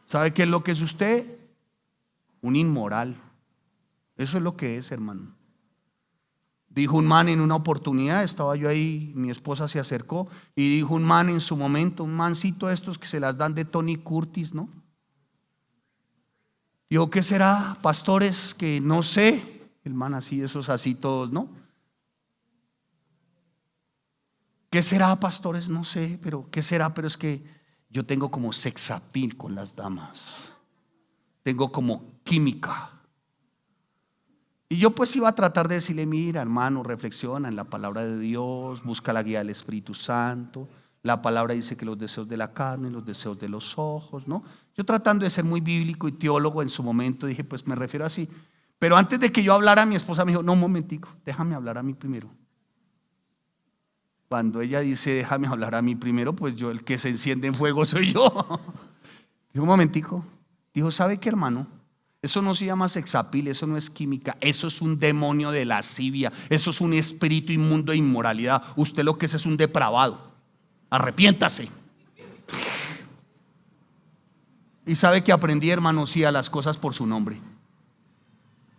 ¿Sabe qué es lo que es usted? Un inmoral. Eso es lo que es, hermano. Dijo un man en una oportunidad, estaba yo ahí, mi esposa se acercó y dijo un man en su momento, un mancito de estos que se las dan de Tony Curtis, ¿no? Dijo, ¿qué será, pastores? Que no sé. El man así, esos así todos, ¿no? ¿Qué será, pastores? No sé, pero ¿qué será? Pero es que yo tengo como sex appeal con las damas. Tengo como química. Y yo pues iba a tratar de decirle, mira, hermano, reflexiona en la palabra de Dios, busca la guía del Espíritu Santo. La palabra dice que los deseos de la carne, los deseos de los ojos, ¿no? Yo tratando de ser muy bíblico y teólogo en su momento, dije, pues me refiero así. Pero antes de que yo hablara, mi esposa me dijo, no, un momentico, déjame hablar a mí primero. Cuando ella dice, déjame hablar a mí primero, pues yo, el que se enciende en fuego soy yo. Dijo, un momentico. Dijo, ¿sabe qué, hermano? Eso no se llama sexapil, eso no es química, eso es un demonio de lascivia, eso es un espíritu inmundo de inmoralidad. Usted lo que es un depravado. Arrepiéntase. Y sabe que aprendí, hermano, sí, a las cosas por su nombre.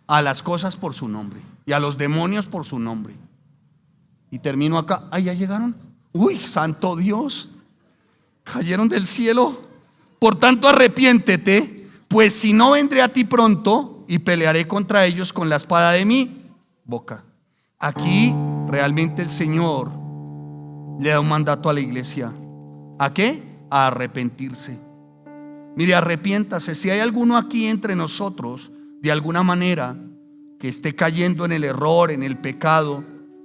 A las cosas por su nombre. Y a los demonios por su nombre. Y termino acá. Ay, ya llegaron. Uy, santo Dios. Cayeron del cielo. Por tanto, arrepiéntete. Pues si no, vendré a ti pronto y pelearé contra ellos con la espada de mi boca. Aquí realmente el Señor le da un mandato a la iglesia. ¿A qué? A arrepentirse. Mire, arrepiéntase. Si hay alguno aquí entre nosotros, de alguna manera, que esté cayendo en el error, en el pecado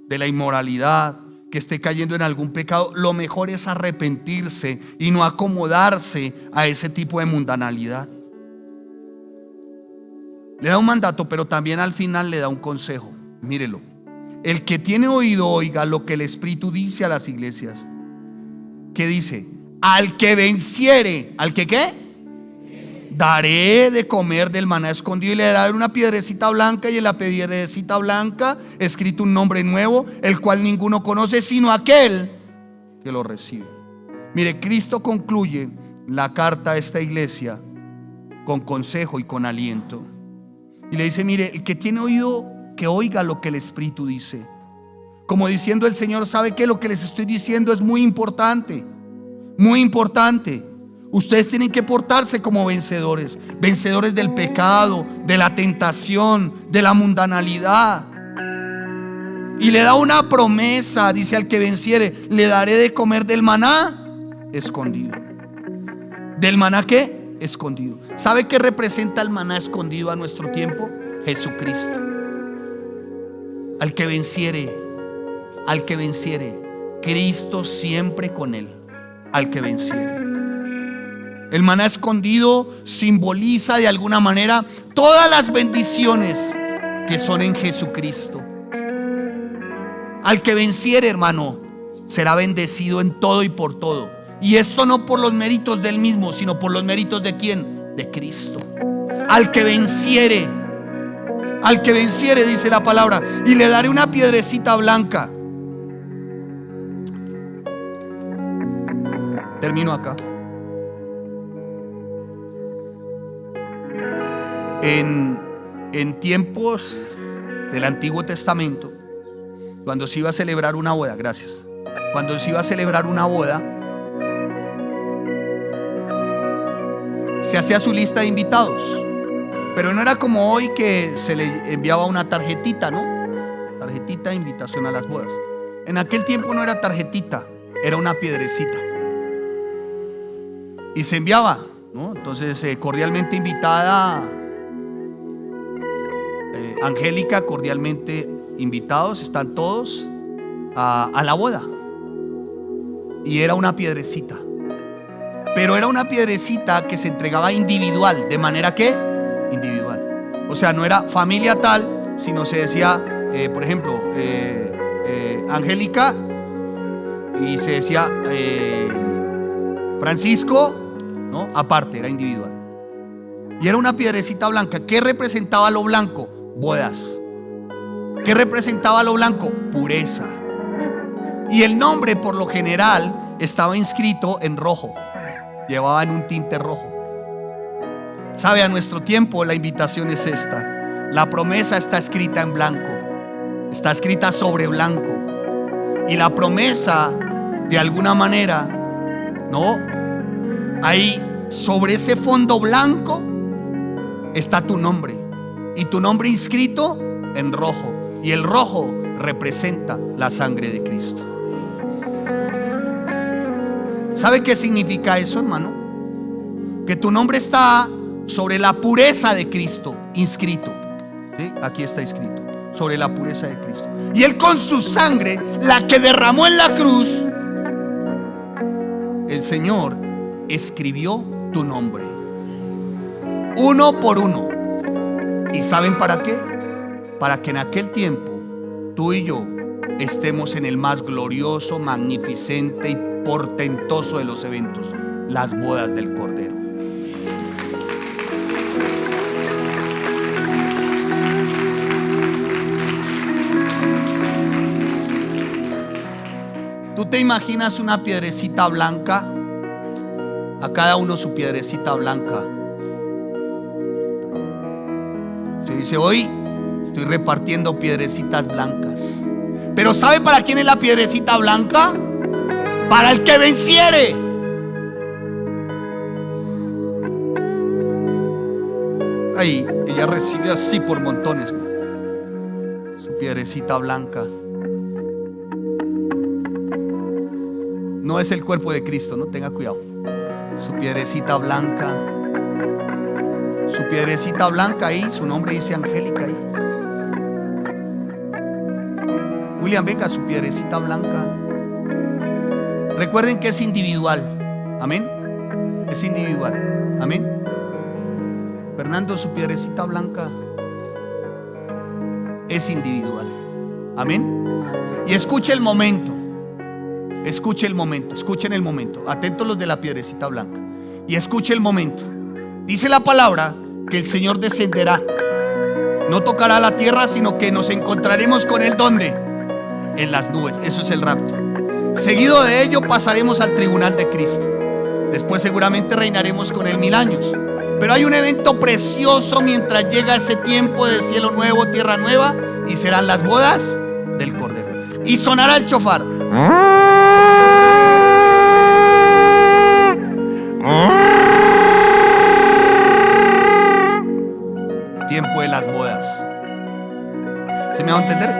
de la inmoralidad, que esté cayendo en algún pecado, lo mejor es arrepentirse y no acomodarse a ese tipo de mundanalidad. Le da un mandato, pero también al final le da un consejo. Mírelo. El que tiene oído, oiga lo que el Espíritu dice a las iglesias. ¿Qué dice? Al que venciere, ¿al que qué? Daré de comer del maná escondido y le daré una piedrecita blanca, y en la piedrecita blanca escrito un nombre nuevo, el cual ninguno conoce sino aquel que lo recibe. Mire, Cristo concluye la carta a esta iglesia con consejo y con aliento. Y le dice, mire, el que tiene oído, que oiga lo que el Espíritu dice. Como diciendo el Señor, ¿sabe qué? Lo que les estoy diciendo es muy importante. Muy importante. Ustedes tienen que portarse como vencedores. Vencedores del pecado, de la tentación, de la mundanalidad. Y le da una promesa, dice, al que venciere, le daré de comer del maná escondido. ¿Del maná qué? Escondido. ¿Sabe qué representa el maná escondido a nuestro tiempo? Jesucristo. Al que venciere, Cristo siempre con él. Al que venciere. El maná escondido simboliza de alguna manera todas las bendiciones que son en Jesucristo. Al que venciere, hermano, será bendecido en todo y por todo. Y esto no por los méritos del mismo, sino por los méritos de ¿quién? De Cristo. Al que venciere, dice la palabra, y le daré una piedrecita blanca. Termino acá. En tiempos del Antiguo Testamento, cuando se iba a celebrar una boda, gracias. cuando se iba a celebrar una boda, se hacía su lista de invitados. Pero no era como hoy que se le enviaba una tarjetita, ¿no? Tarjetita de invitación a las bodas. En aquel tiempo no era tarjetita, era una piedrecita. Y se enviaba, ¿no? Entonces, cordialmente invitada Angélica, cordialmente invitados, están todos a la boda. Y era una piedrecita. Pero era una piedrecita que se entregaba individual. ¿De manera que? Individual. O sea, no era familia tal, sino se decía, por ejemplo, Angélica, y se decía Francisco, ¿no? Aparte, era individual. Y era una piedrecita blanca. ¿Qué representaba lo blanco? Bodas. ¿Qué representaba lo blanco? Pureza. Y el nombre, por lo general, estaba inscrito en rojo. Llevaban un tinte rojo. Sabe, a nuestro tiempo la invitación es esta. La promesa está escrita en blanco. Está escrita sobre blanco. Y la promesa, de alguna manera, ¿no? Ahí, sobre ese fondo blanco, está tu nombre. Y tu nombre inscrito en rojo. Y el rojo representa la sangre de Cristo. ¿Sabe qué significa eso, hermano? Que tu nombre está sobre la pureza de Cristo, inscrito. ¿Sí? Aquí está escrito, sobre la pureza de Cristo. Y Él con su sangre, la que derramó en la cruz, el Señor escribió tu nombre, uno por uno. ¿Y saben para qué? Para que en aquel tiempo tú y yo estemos en el más glorioso, magnificente y portentoso de los eventos, las bodas del Cordero. ¿Tú te imaginas una piedrecita blanca? A cada uno su piedrecita blanca. Se dice: hoy estoy repartiendo piedrecitas blancas. Pero ¿sabe para quién es la piedrecita blanca? Para el que venciere. Ahí ella recibe así por montones, ¿no? Su piedrecita blanca. No es el cuerpo de Cristo, no tenga cuidado. Su piedrecita blanca. Su piedrecita blanca ahí, su nombre dice Angélica ahí. William, venga, su piedrecita blanca. Recuerden que es individual. Amén. Es individual. Amén. Fernando, su piedrecita blanca es individual. Amén. Y escuche el momento. Escuche el momento. Escuchen el momento. Atentos los de la piedrecita blanca. Y escuche el momento. Dice la palabra que el Señor descenderá. No tocará la tierra, sino que nos encontraremos con Él. ¿Dónde? En las nubes. Eso es el rapto. Seguido de ello pasaremos al tribunal de Cristo. Después seguramente reinaremos con Él 1000 años. Pero hay un evento precioso mientras llega ese tiempo de cielo nuevo, tierra nueva, y serán las bodas del Cordero. Y sonará el shofar. Tiempo de las bodas. ¿Se me va a entender?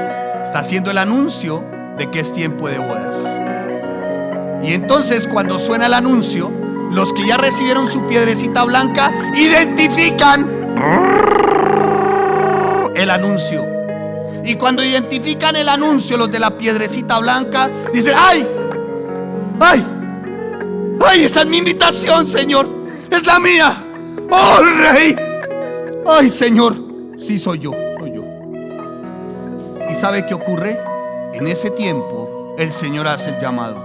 Está haciendo el anuncio de que es tiempo de bodas. Y entonces cuando suena el anuncio, los que ya recibieron su piedrecita blanca identifican el anuncio. Y cuando identifican el anuncio, los de la piedrecita blanca dicen: ¡ay! ¡Ay! ¡Ay! Esa es mi invitación, Señor. Es la mía. ¡Oh, Rey! ¡Ay, Señor! Sí, soy yo. ¿Y sabe qué ocurre? En ese tiempo el Señor hace el llamado: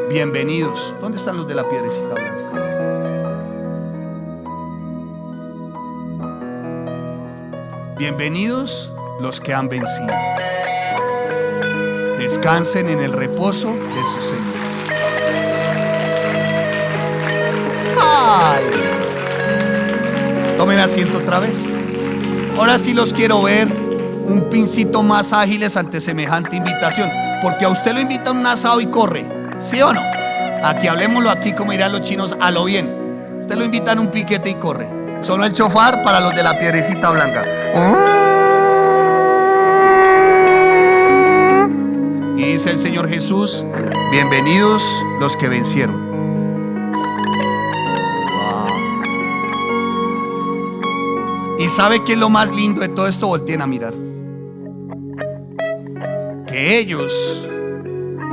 bienvenidos. ¿Dónde están los de la piedrecita blanca? Bienvenidos los que han vencido. Descansen en el reposo de su Señor. ¡Ay! Tomen asiento otra vez. Ahora sí los quiero ver un pincito más ágiles ante semejante invitación. Porque a usted lo invitan a un asado y corre. ¿Sí o no? Aquí hablemoslo aquí, como dirán los chinos, a lo bien. Usted lo invitan a un piquete y corre. Solo el chofar para los de la Piedrecita Blanca. Y dice el Señor Jesús: bienvenidos los que vencieron. ¿Y sabe qué es lo más lindo de todo esto? Volteen a mirar. Que ellos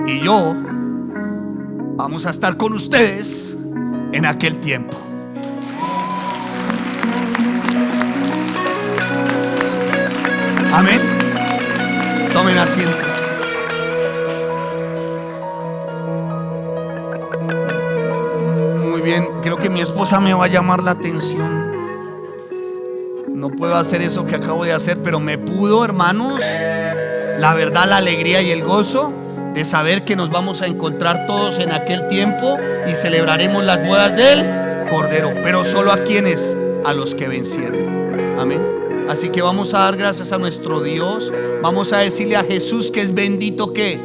y yo vamos a estar con ustedes en aquel tiempo. Amén. Tomen asiento. Muy bien, creo que mi esposa me va a llamar la atención. No puedo hacer eso que acabo de hacer, pero me pudo, hermanos, la verdad, la alegría y el gozo de saber que nos vamos a encontrar todos en aquel tiempo y celebraremos las bodas del Cordero, pero solo a quienes, a los que vencieron. Amén. Así que vamos a dar gracias a nuestro Dios. Vamos a decirle a Jesús que es bendito que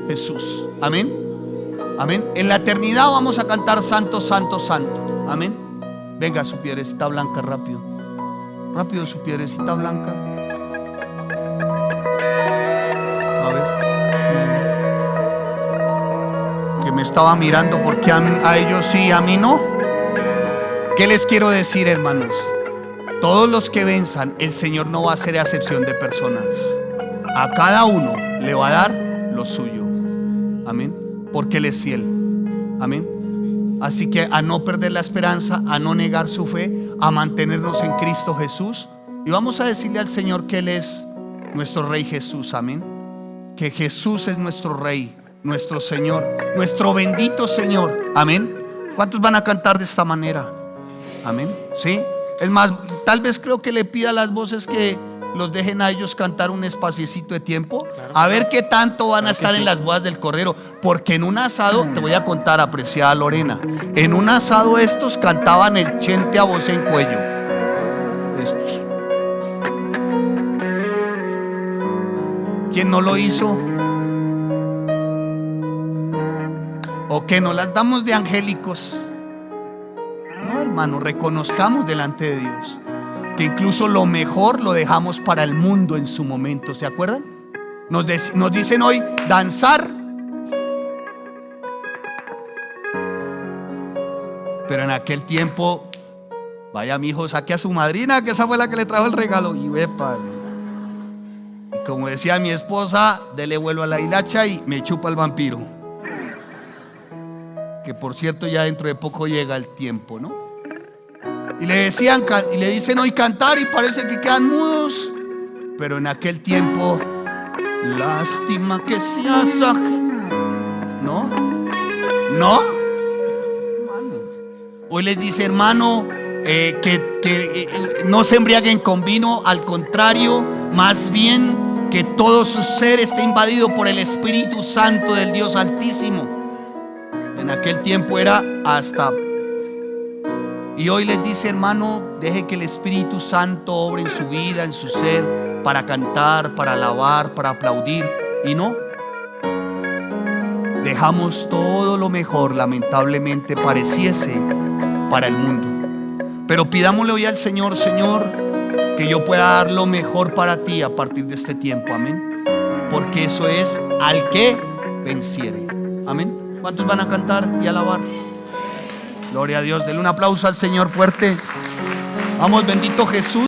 Jesús. Amén. Amén. En la eternidad vamos a cantar santo, santo, santo. Amén. Venga, su piedrecita blanca, rápido. Rápido, su piedrecita blanca. A ver. Que me estaba mirando porque a ellos sí, a mí no. ¿Qué les quiero decir, hermanos? Todos los que venzan, el Señor no va a hacer excepción de personas. A cada uno le va a dar lo suyo. Amén. Porque Él es fiel. Amén. Así que a no perder la esperanza, a no negar su fe, a mantenernos en Cristo Jesús. Y vamos a decirle al Señor que Él es nuestro Rey Jesús. Amén. Que Jesús es nuestro Rey, nuestro Señor, nuestro bendito Señor. Amén. ¿Cuántos van a cantar de esta manera? Amén. ¿Sí? Es más, tal vez creo que le pida a las voces que los dejen a ellos cantar un espaciecito de tiempo, a ver qué tanto van a estar en las bodas del Cordero. Porque en un asado, te voy a contar, apreciada Lorena, en un asado estos cantaban el chente a voz en cuello. Estos. ¿Quién no lo hizo? ¿O que nos las damos de angélicos? No, hermano, reconozcamos delante de Dios que incluso lo mejor lo dejamos para el mundo en su momento. ¿Se acuerdan? Nos dicen hoy danzar, pero en aquel tiempo, vaya mi hijo, saque a su madrina, que esa fue la que le trajo el regalo. Y ve, padre. Y como decía mi esposa, dele vuelo a la hilacha y me chupa el vampiro. Que por cierto ya dentro de poco llega el tiempo, ¿no? Y le decían, y le dicen hoy cantar y parece que quedan mudos. Pero en aquel tiempo, lástima que seas ajeno. ¿No? ¿No? Hermanos. Hoy les dice, hermano, que no se embriaguen con vino. Al contrario, más bien que todo su ser esté invadido por el Espíritu Santo del Dios Altísimo. En aquel tiempo era hasta. Y hoy les dice, hermano, deje que el Espíritu Santo obre en su vida, en su ser, para cantar, para alabar, para aplaudir. Y no, dejamos todo lo mejor, lamentablemente pareciese, para el mundo. Pero pidámosle hoy al Señor, Señor, que yo pueda dar lo mejor para ti a partir de este tiempo. Amén. Porque eso es al que venciere. Amén. ¿Cuántos van a cantar y alabar? Gloria a Dios. Denle un aplauso al Señor fuerte. Vamos, bendito Jesús.